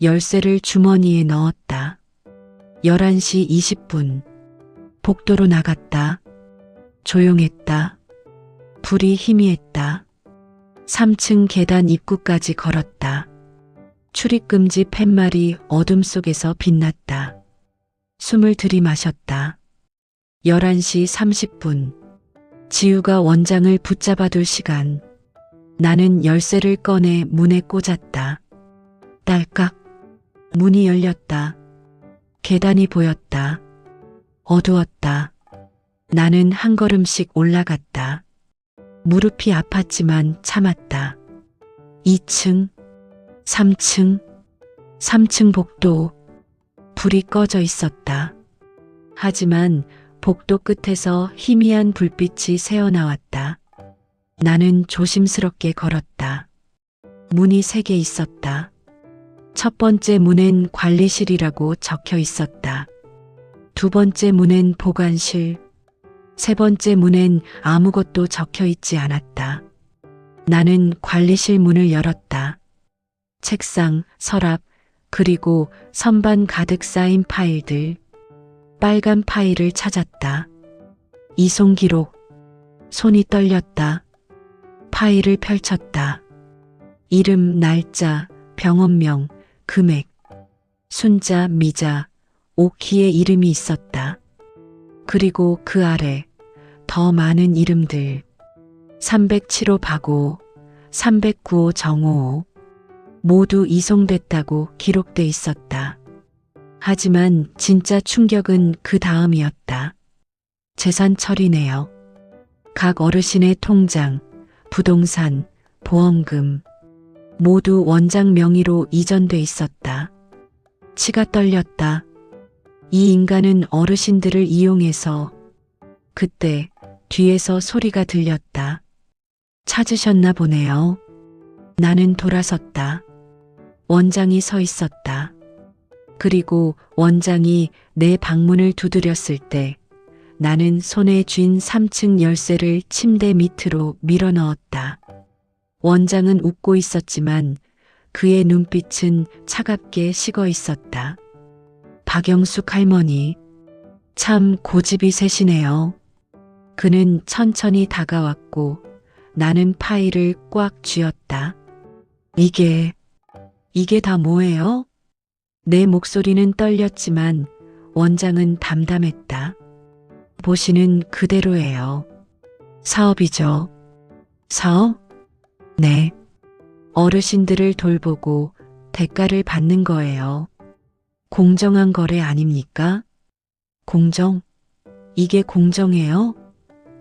열쇠를 주머니에 넣었다. 11시 20분. 복도로 나갔다. 조용했다. 불이 희미했다. 3층 계단 입구까지 걸었다. 출입금지 팻말이 어둠 속에서 빛났다. 숨을 들이마셨다. 11시 30분. 지우가 원장을 붙잡아둘 시간. 나는 열쇠를 꺼내 문에 꽂았다. 딸깍. 문이 열렸다. 계단이 보였다. 어두웠다. 나는 한 걸음씩 올라갔다. 무릎이 아팠지만 참았다. 2층, 3층, 3층 복도. 불이 꺼져 있었다. 하지만 복도 끝에서 희미한 불빛이 새어나왔다. 나는 조심스럽게 걸었다. 문이 3개 있었다. 첫 번째 문엔 관리실이라고 적혀 있었다. 두 번째 문엔 보관실, 세 번째 문엔 아무것도 적혀 있지 않았다. 나는 관리실 문을 열었다. 책상, 서랍, 그리고 선반 가득 쌓인 파일들. 빨간 파일을 찾았다. 이송 기록. 손이 떨렸다. 파일을 펼쳤다. 이름, 날짜, 병원명, 금액, 순자, 미자, 오키의 이름이 있었다. 그리고 그 아래 더 많은 이름들. 307호 박호, 309호 정호. 모두 이송됐다고 기록돼 있었다. 하지만 진짜 충격은 그 다음이었다. 재산 처리네요. 각 어르신의 통장, 부동산, 보험금 모두 원장 명의로 이전돼 있었다. 치가 떨렸다. 이 인간은 어르신들을 이용해서. 그때 뒤에서 소리가 들렸다. 찾으셨나 보네요. 나는 돌아섰다. 원장이 서 있었다. 그리고 원장이 내 방문을 두드렸을 때 나는 손에 쥔 3층 열쇠를 침대 밑으로 밀어 넣었다. 원장은 웃고 있었지만 그의 눈빛은 차갑게 식어 있었다. 박영숙 할머니, 참 고집이 세시네요. 그는 천천히 다가왔고 나는 파일을 꽉 쥐었다. 이게 다 뭐예요? 내 목소리는 떨렸지만 원장은 담담했다. 보시는 그대로예요. 사업이죠. 사업? 네. 어르신들을 돌보고 대가를 받는 거예요. 공정한 거래 아닙니까? 공정? 이게 공정해요?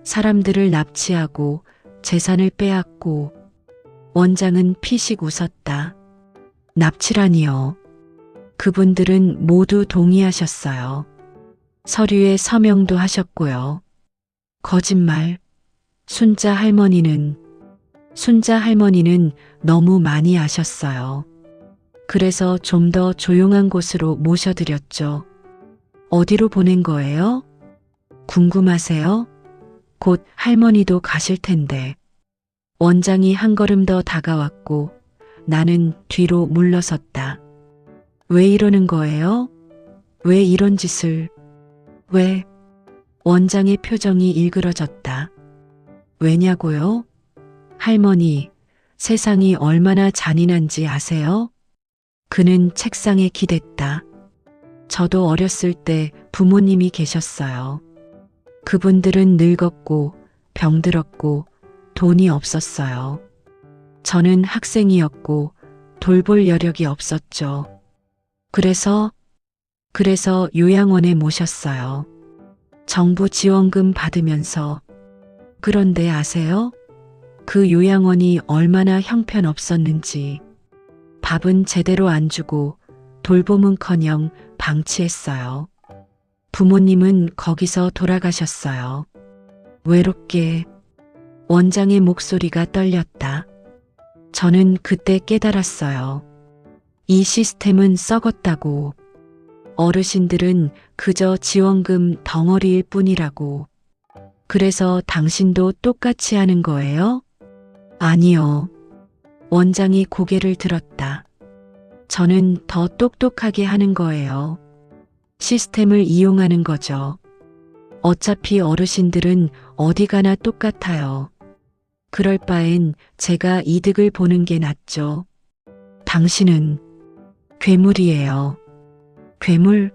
사람들을 납치하고 재산을 빼앗고 원장은 피식 웃었다. 납치라니요. 그분들은 모두 동의하셨어요. 서류에 서명도 하셨고요. 거짓말. 순자 할머니는 너무 많이 아셨어요. 그래서 좀 더 조용한 곳으로 모셔드렸죠. 어디로 보낸 거예요? 궁금하세요? 곧 할머니도 가실 텐데. 원장이 한 걸음 더 다가왔고 나는 뒤로 물러섰다. 왜 이러는 거예요? 왜 이런 짓을? 왜? 원장의 표정이 일그러졌다. 왜냐고요? 할머니, 세상이 얼마나 잔인한지 아세요? 그는 책상에 기댔다. 저도 어렸을 때 부모님이 계셨어요. 그분들은 늙었고 병들었고 돈이 없었어요. 저는 학생이었고 돌볼 여력이 없었죠. 그래서 요양원에 모셨어요. 정부 지원금 받으면서. 그런데 아세요? 그 요양원이 얼마나 형편없었는지. 밥은 제대로 안 주고 돌봄은커녕 방치했어요. 부모님은 거기서 돌아가셨어요. 외롭게. 원장의 목소리가 떨렸다. 저는 그때 깨달았어요. 이 시스템은 썩었다고. 어르신들은 그저 지원금 덩어리일 뿐이라고. 그래서 당신도 똑같이 하는 거예요? 아니요. 원장이 고개를 들었다. 저는 더 똑똑하게 하는 거예요. 시스템을 이용하는 거죠. 어차피 어르신들은 어디 가나 똑같아요. 그럴 바엔 제가 이득을 보는 게 낫죠. 당신은 괴물이에요. 괴물?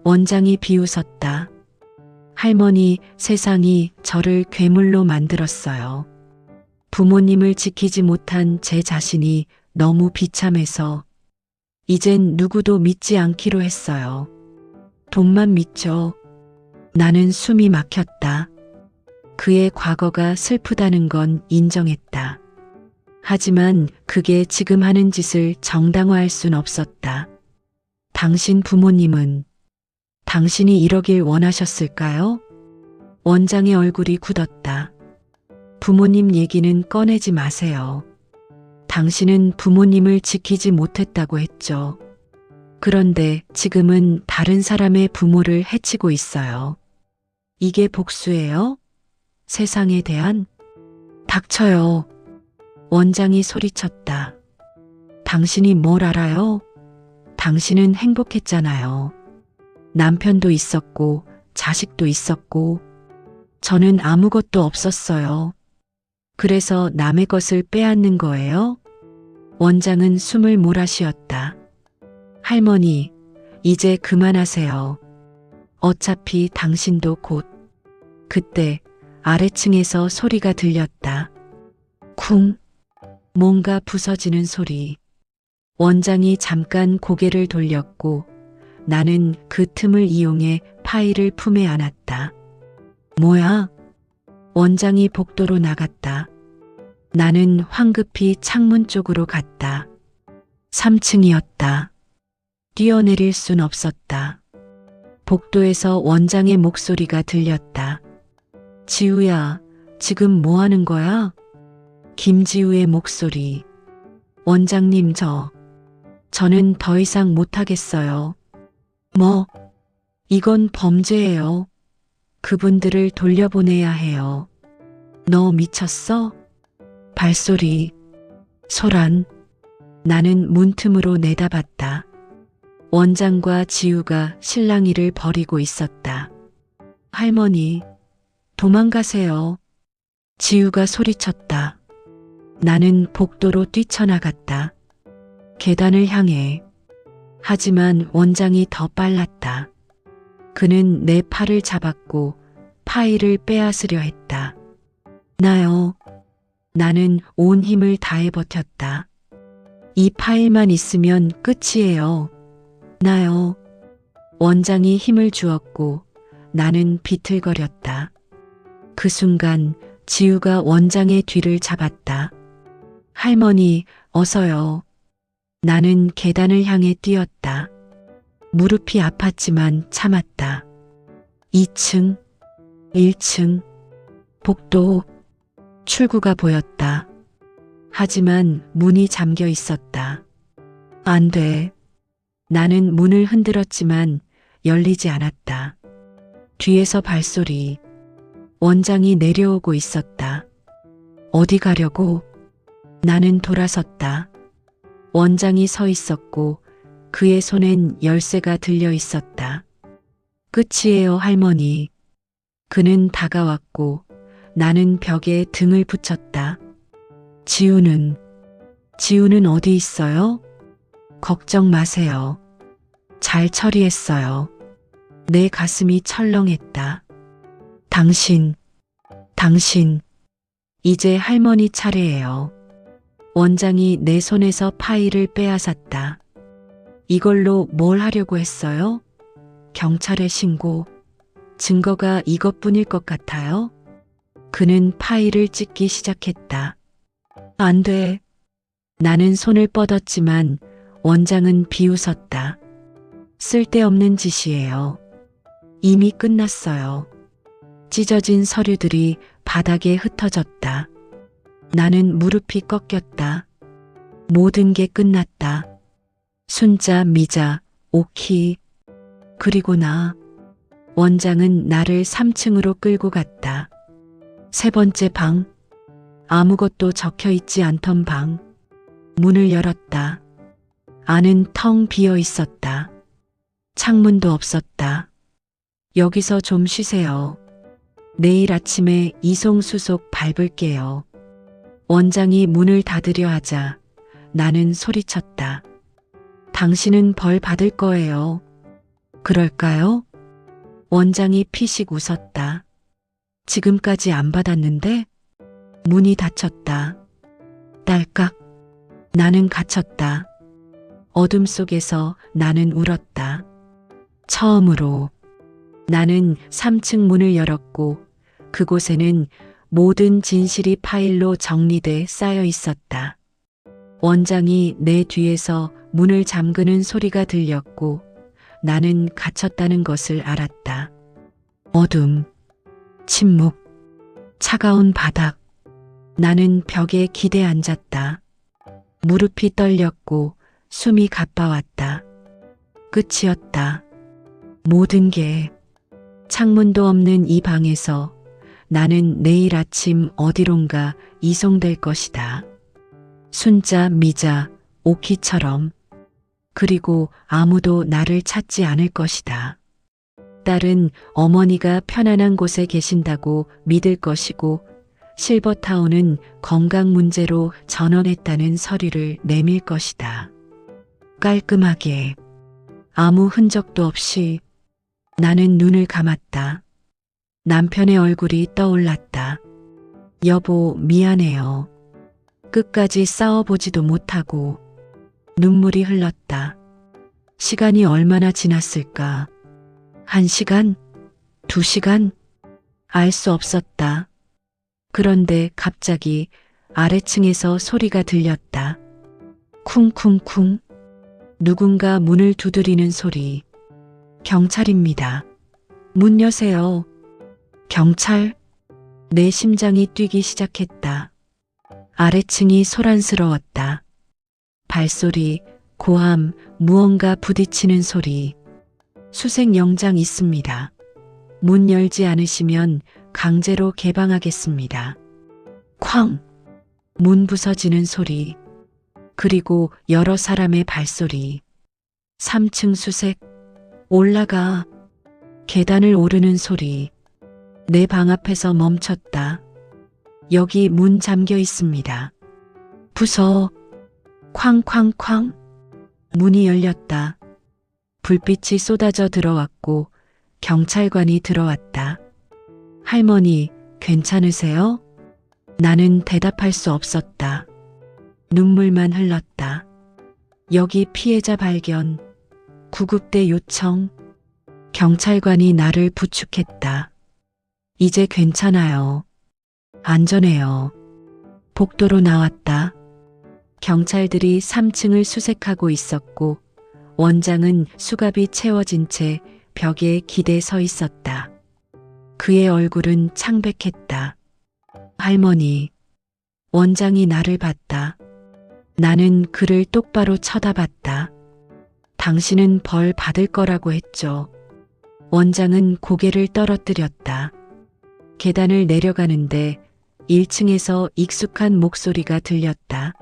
원장이 비웃었다. 할머니, 세상이 저를 괴물로 만들었어요. 부모님을 지키지 못한 제 자신이 너무 비참해서 이젠 누구도 믿지 않기로 했어요. 돈만 믿죠. 나는 숨이 막혔다. 그의 과거가 슬프다는 건 인정했다. 하지만 그게 지금 하는 짓을 정당화할 순 없었다. 당신 부모님은 당신이 이러길 원하셨을까요? 원장의 얼굴이 굳었다. 부모님 얘기는 꺼내지 마세요. 당신은 부모님을 지키지 못했다고 했죠. 그런데 지금은 다른 사람의 부모를 해치고 있어요. 이게 복수예요? 세상에 대한? 닥쳐요. 원장이 소리쳤다. 당신이 뭘 알아요? 당신은 행복했잖아요. 남편도 있었고 자식도 있었고 저는 아무것도 없었어요. 그래서 남의 것을 빼앗는 거예요? 원장은 숨을 몰아쉬었다. 할머니, 이제 그만하세요. 어차피 당신도 곧. 그때 아래층에서 소리가 들렸다. 쿵. 뭔가 부서지는 소리. 원장이 잠깐 고개를 돌렸고 나는 그 틈을 이용해 파일을 품에 안았다. 뭐야? 원장이 복도로 나갔다. 나는 황급히 창문 쪽으로 갔다. 3층이었다. 뛰어내릴 순 없었다. 복도에서 원장의 목소리가 들렸다. 지우야, 지금 뭐 하는 거야? 김지우의 목소리. 원장님, 저는 더 이상 못하겠어요. 뭐? 이건 범죄예요. 그분들을 돌려보내야 해요. 너 미쳤어? 발소리. 소란. 나는 문틈으로 내다봤다. 원장과 지우가 실랑이를 벌이고 있었다. 할머니, 도망가세요. 지우가 소리쳤다. 나는 복도로 뛰쳐나갔다. 계단을 향해. 하지만 원장이 더 빨랐다. 그는 내 팔을 잡았고 파일을 빼앗으려 했다. 나요. 나는 온 힘을 다해 버텼다. 이 파일만 있으면 끝이에요. 나요. 원장이 힘을 주었고 나는 비틀거렸다. 그 순간 지우가 원장의 뒤를 잡았다. 할머니, 어서요. 나는 계단을 향해 뛰었다. 무릎이 아팠지만 참았다. 2층, 1층, 복도, 출구가 보였다. 하지만 문이 잠겨 있었다. 안 돼. 나는 문을 흔들었지만 열리지 않았다. 뒤에서 발소리. 원장이 내려오고 있었다. 어디 가려고? 나는 돌아섰다. 원장이 서 있었고 그의 손엔 열쇠가 들려 있었다. 끝이에요, 할머니. 그는 다가왔고 나는 벽에 등을 붙였다. 지우는 어디 있어요? 걱정 마세요. 잘 처리했어요. 내 가슴이 철렁했다. 당신, 이제 할머니 차례예요. 원장이 내 손에서 파일을 빼앗았다. 이걸로 뭘 하려고 했어요? 경찰에 신고. 증거가 이것뿐일 것 같아요? 그는 파일을 찢기 시작했다. 안 돼. 나는 손을 뻗었지만 원장은 비웃었다. 쓸데없는 짓이에요. 이미 끝났어요. 찢어진 서류들이 바닥에 흩어졌다. 나는 무릎이 꺾였다. 모든 게 끝났다. 순자, 미자, 오키, 그리고 나. 원장은 나를 3층으로 끌고 갔다. 세 번째 방. 아무것도 적혀 있지 않던 방. 문을 열었다. 안은 텅 비어 있었다. 창문도 없었다. 여기서 좀 쉬세요. 내일 아침에 이송수속 밟을게요. 원장이 문을 닫으려 하자 나는 소리쳤다. 당신은 벌 받을 거예요. 그럴까요? 원장이 피식 웃었다. 지금까지 안 받았는데? 문이 닫혔다. 딸깍. 나는 갇혔다. 어둠 속에서 나는 울었다. 처음으로. 나는 3층 문을 열었고 그곳에는 모든 진실이 파일로 정리돼 쌓여 있었다. 원장이 내 뒤에서 문을 잠그는 소리가 들렸고 나는 갇혔다는 것을 알았다. 어둠, 침묵, 차가운 바닥. 나는 벽에 기대 앉았다. 무릎이 떨렸고 숨이 가빠왔다. 끝이었다. 모든 게. 창문도 없는 이 방에서 나는 내일 아침 어디론가 이송될 것이다. 순자, 미자, 오키처럼. 그리고 아무도 나를 찾지 않을 것이다. 딸은 어머니가 편안한 곳에 계신다고 믿을 것이고 실버타운은 건강 문제로 전원했다는 서류를 내밀 것이다. 깔끔하게. 아무 흔적도 없이. 나는 눈을 감았다. 남편의 얼굴이 떠올랐다. 여보, 미안해요. 끝까지 싸워보지도 못하고. 눈물이 흘렀다. 시간이 얼마나 지났을까? 1시간? 2시간? 알 수 없었다. 그런데 갑자기 아래층에서 소리가 들렸다. 쿵쿵쿵. 누군가 문을 두드리는 소리. 경찰입니다. 문 여세요. 경찰? 내 심장이 뛰기 시작했다. 아래층이 소란스러웠다. 발소리, 고함, 무언가 부딪히는 소리. 수색 영장 있습니다. 문 열지 않으시면 강제로 개방하겠습니다. 쾅! 문 부서지는 소리. 그리고 여러 사람의 발소리. 3층 수색. 올라가. 계단을 오르는 소리. 내 방 앞에서 멈췄다. 여기 문 잠겨 있습니다. 부서. 쾅쾅쾅. 문이 열렸다. 불빛이 쏟아져 들어왔고 경찰관이 들어왔다. 할머니, 괜찮으세요? 나는 대답할 수 없었다. 눈물만 흘렀다. 여기 피해자 발견. 구급대 요청. 경찰관이 나를 부축했다. 이제 괜찮아요. 안전해요. 복도로 나왔다. 경찰들이 3층을 수색하고 있었고 원장은 수갑이 채워진 채 벽에 기대 서 있었다. 그의 얼굴은 창백했다. 할머니. 원장이 나를 봤다. 나는 그를 똑바로 쳐다봤다. 당신은 벌 받을 거라고 했죠. 원장은 고개를 떨어뜨렸다. 계단을 내려가는데 1층에서 익숙한 목소리가 들렸다.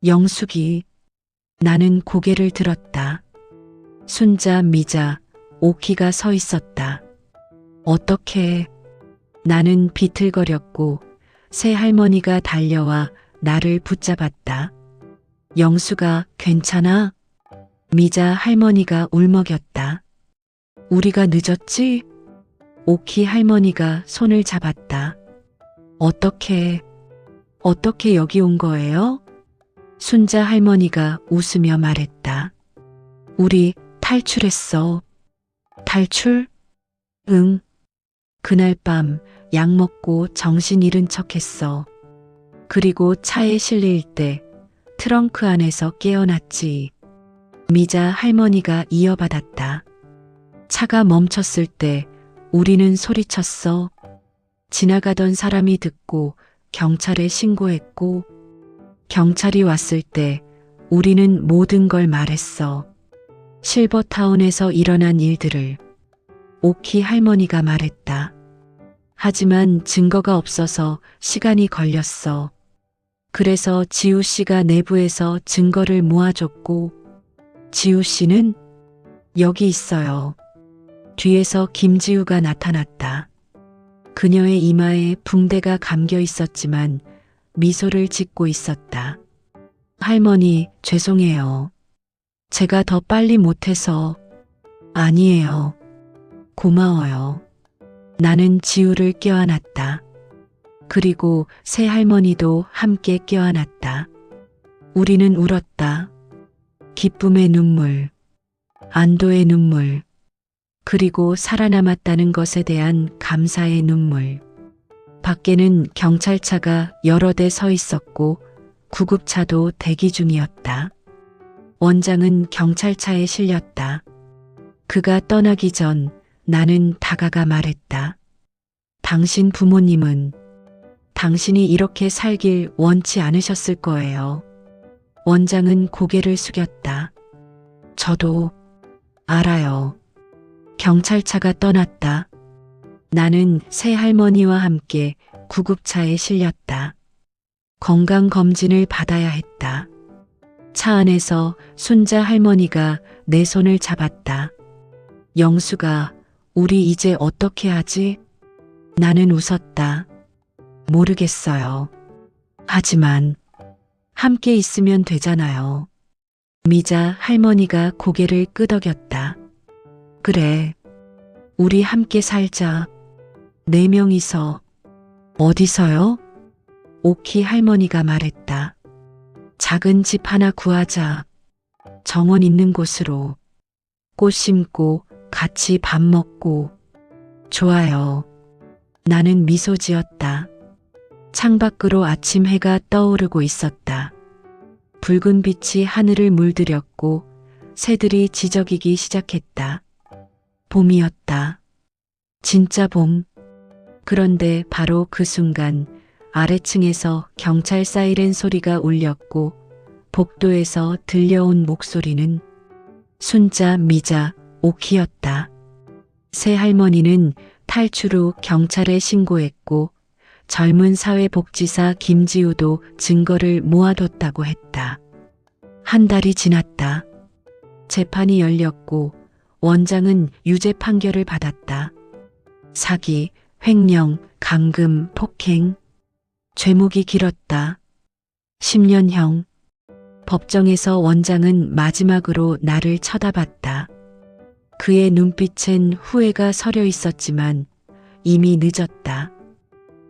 영숙이. 나는 고개를 들었다. 순자, 미자, 오키가 서 있었다. 어떻게? 나는 비틀거렸고 새 할머니가 달려와 나를 붙잡았다. 영수가 괜찮아? 미자 할머니가 울먹였다. 우리가 늦었지? 오키 할머니가 손을 잡았다. 어떻게 여기 온 거예요? 순자 할머니가 웃으며 말했다. 우리 탈출했어. 탈출? 응. 그날 밤 약 먹고 정신 잃은 척 했어. 그리고 차에 실릴 때 트렁크 안에서 깨어났지. 미자 할머니가 이어받았다. 차가 멈췄을 때 우리는 소리쳤어. 지나가던 사람이 듣고 경찰에 신고했고 경찰이 왔을 때 우리는 모든 걸 말했어. 실버타운에서 일어난 일들을. 오키 할머니가 말했다. 하지만 증거가 없어서 시간이 걸렸어. 그래서 지우 씨가 내부에서 증거를 모아줬고 지우 씨는 여기 있어요. 뒤에서 김지우가 나타났다. 그녀의 이마에 붕대가 감겨 있었지만 미소를 짓고 있었다. 할머니, 죄송해요. 제가 더 빨리 못해서. 아니에요. 고마워요. 나는 지우를 껴안았다. 그리고 새 할머니도 함께 껴안았다. 우리는 울었다. 기쁨의 눈물, 안도의 눈물, 그리고 살아남았다는 것에 대한 감사의 눈물. 밖에는 경찰차가 여러 대 서 있었고 구급차도 대기 중이었다. 원장은 경찰차에 실렸다. 그가 떠나기 전 나는 다가가 말했다. 당신 부모님은 당신이 이렇게 살길 원치 않으셨을 거예요. 원장은 고개를 숙였다. 저도 알아요. 경찰차가 떠났다. 나는 새 할머니와 함께 구급차에 실렸다. 건강검진을 받아야 했다. 차 안에서 순자 할머니가 내 손을 잡았다. 영수가, 우리 이제 어떻게 하지? 나는 웃었다. 모르겠어요. 하지만 함께 있으면 되잖아요. 미자 할머니가 고개를 끄덕였다. 그래, 우리 함께 살자. 4명이서. 어디서요? 오키 할머니가 말했다. 작은 집 하나 구하자. 정원 있는 곳으로. 꽃 심고 같이 밥 먹고. 좋아요. 나는 미소 지었다. 창밖으로 아침 해가 떠오르고 있었다. 붉은 빛이 하늘을 물들였고 새들이 지저귀기 시작했다. 봄이었다. 진짜 봄. 그런데 바로 그 순간 아래층에서 경찰 사이렌 소리가 울렸고 복도에서 들려온 목소리는 순자, 미자, 오키였다. 새 할머니는 탈출 후 경찰에 신고했고 젊은 사회복지사 김지우도 증거를 모아뒀다고 했다. 한 달이 지났다. 재판이 열렸고 원장은 유죄 판결을 받았다. 사기, 횡령, 감금, 폭행. 죄목이 길었다. 10년형. 법정에서 원장은 마지막으로 나를 쳐다봤다. 그의 눈빛엔 후회가 서려 있었지만 이미 늦었다.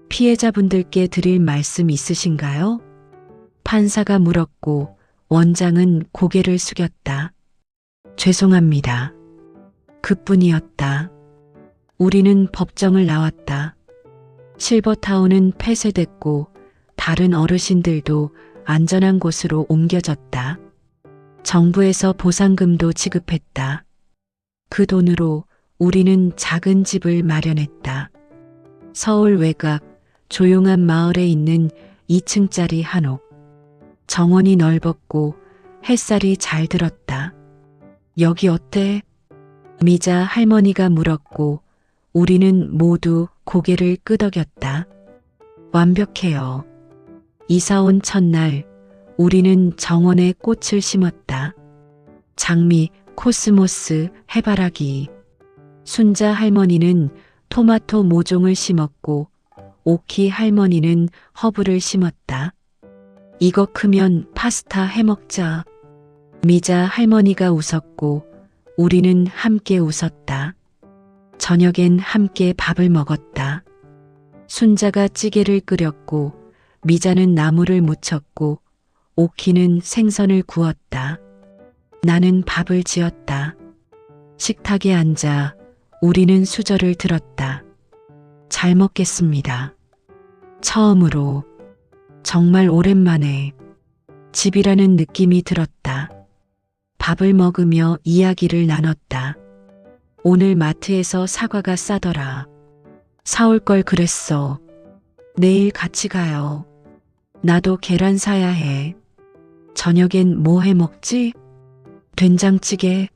피해자분들께 드릴 말씀 있으신가요? 판사가 물었고 원장은 고개를 숙였다. 죄송합니다. 그뿐이었다. 우리는 법정을 나왔다. 실버타운은 폐쇄됐고 다른 어르신들도 안전한 곳으로 옮겨졌다. 정부에서 보상금도 지급했다. 그 돈으로 우리는 작은 집을 마련했다. 서울 외곽 조용한 마을에 있는 2층짜리 한옥. 정원이 넓었고 햇살이 잘 들었다. 여기 어때? 미자 할머니가 물었고 우리는 모두 고개를 끄덕였다. 완벽해요. 이사 온 첫날 우리는 정원에 꽃을 심었다. 장미, 코스모스, 해바라기. 순자 할머니는 토마토 모종을 심었고 오키 할머니는 허브를 심었다. 이거 크면 파스타 해먹자. 미자 할머니가 웃었고 우리는 함께 웃었다. 저녁엔 함께 밥을 먹었다. 순자가 찌개를 끓였고 미자는 나물을 무쳤고 오키는 생선을 구웠다. 나는 밥을 지었다. 식탁에 앉아 우리는 수저를 들었다. 잘 먹겠습니다. 처음으로, 정말 오랜만에 집이라는 느낌이 들었다. 밥을 먹으며 이야기를 나눴다. 오늘 마트에서 사과가 싸더라. 사올 걸 그랬어. 내일 같이 가요. 나도 계란 사야 해. 저녁엔 뭐 해 먹지? 된장찌개.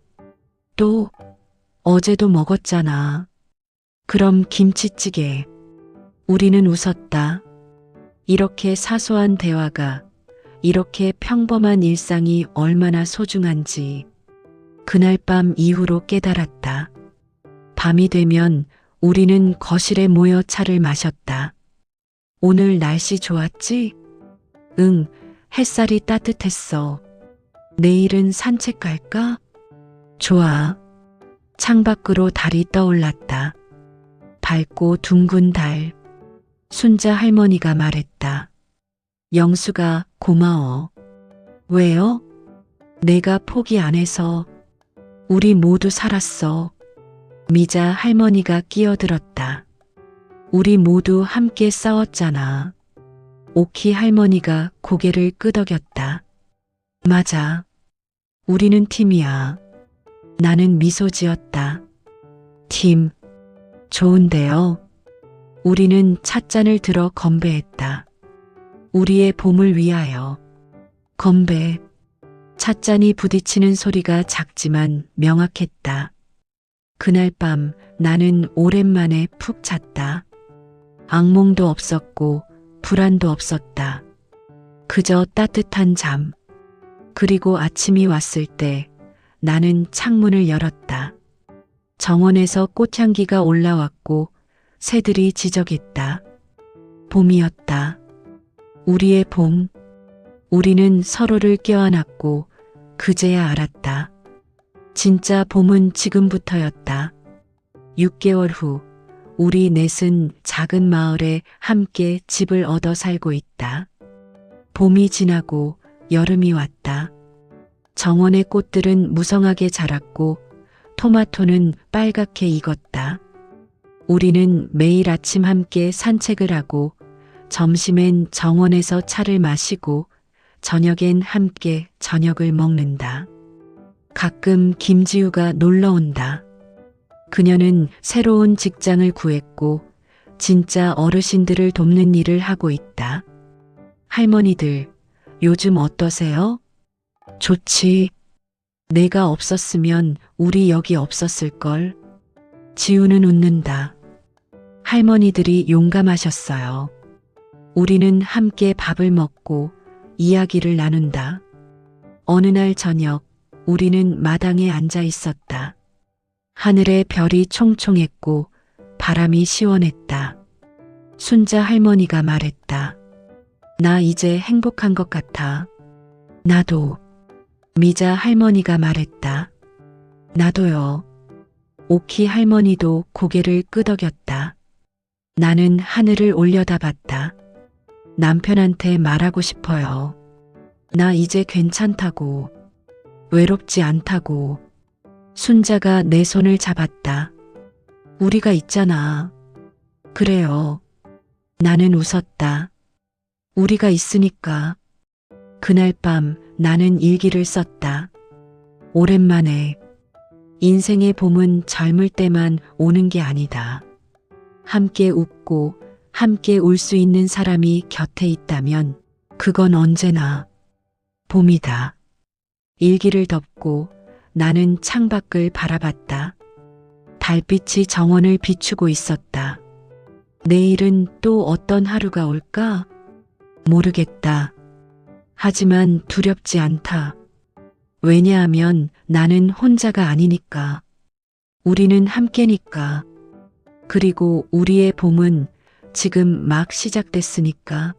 또 어제도 먹었잖아. 그럼 김치찌개. 우리는 웃었다. 이렇게 사소한 대화가, 이렇게 평범한 일상이 얼마나 소중한지 그날 밤 이후로 깨달았다. 밤이 되면 우리는 거실에 모여 차를 마셨다. 오늘 날씨 좋았지? 응, 햇살이 따뜻했어. 내일은 산책 갈까? 좋아. 창밖으로 달이 떠올랐다. 밝고 둥근 달. 순자 할머니가 말했다. 영수가 고마워. 왜요? 내가 포기 안 해서. 우리 모두 살았어. 미자 할머니가 끼어들었다. 우리 모두 함께 싸웠잖아. 오키 할머니가 고개를 끄덕였다. 맞아. 우리는 팀이야. 나는 미소 지었다. 팀. 좋은데요. 우리는 찻잔을 들어 건배했다. 우리의 봄을 위하여. 건배. 찻잔이 부딪히는 소리가 작지만 명확했다. 그날 밤 나는 오랜만에 푹 잤다. 악몽도 없었고 불안도 없었다. 그저 따뜻한 잠. 그리고 아침이 왔을 때 나는 창문을 열었다. 정원에서 꽃향기가 올라왔고 새들이 지저귀했다. 봄이었다. 우리의 봄. 우리는 서로를 껴안았고 그제야 알았다. 진짜 봄은 지금부터였다. 6개월 후 우리 넷은 작은 마을에 함께 집을 얻어 살고 있다. 봄이 지나고 여름이 왔다. 정원의 꽃들은 무성하게 자랐고 토마토는 빨갛게 익었다. 우리는 매일 아침 함께 산책을 하고 점심엔 정원에서 차를 마시고 저녁엔 함께 저녁을 먹는다. 가끔 김지우가 놀러 온다. 그녀는 새로운 직장을 구했고 진짜 어르신들을 돕는 일을 하고 있다. 할머니들, 요즘 어떠세요? 좋지. 내가 없었으면 우리 여기 없었을걸. 지우는 웃는다. 할머니들이 용감하셨어요. 우리는 함께 밥을 먹고 이야기를 나눈다. 어느 날 저녁 우리는 마당에 앉아 있었다. 하늘에 별이 총총했고 바람이 시원했다. 순자 할머니가 말했다. 나 이제 행복한 것 같아. 나도. 미자 할머니가 말했다. 나도요. 오키 할머니도 고개를 끄덕였다. 나는 하늘을 올려다봤다. 남편한테 말하고 싶어요. 나 이제 괜찮다고. 외롭지 않다고. 순자가 내 손을 잡았다. 우리가 있잖아. 그래요. 나는 웃었다. 우리가 있으니까. 그날 밤 나는 일기를 썼다. 오랜만에 인생의 봄은 젊을 때만 오는 게 아니다. 함께 웃고 함께 울 수 있는 사람이 곁에 있다면 그건 언제나 봄이다. 일기를 덮고 나는 창밖을 바라봤다. 달빛이 정원을 비추고 있었다. 내일은 또 어떤 하루가 올까? 모르겠다. 하지만 두렵지 않다. 왜냐하면 나는 혼자가 아니니까. 우리는 함께니까. 그리고 우리의 봄은 지금 막 시작됐으니까.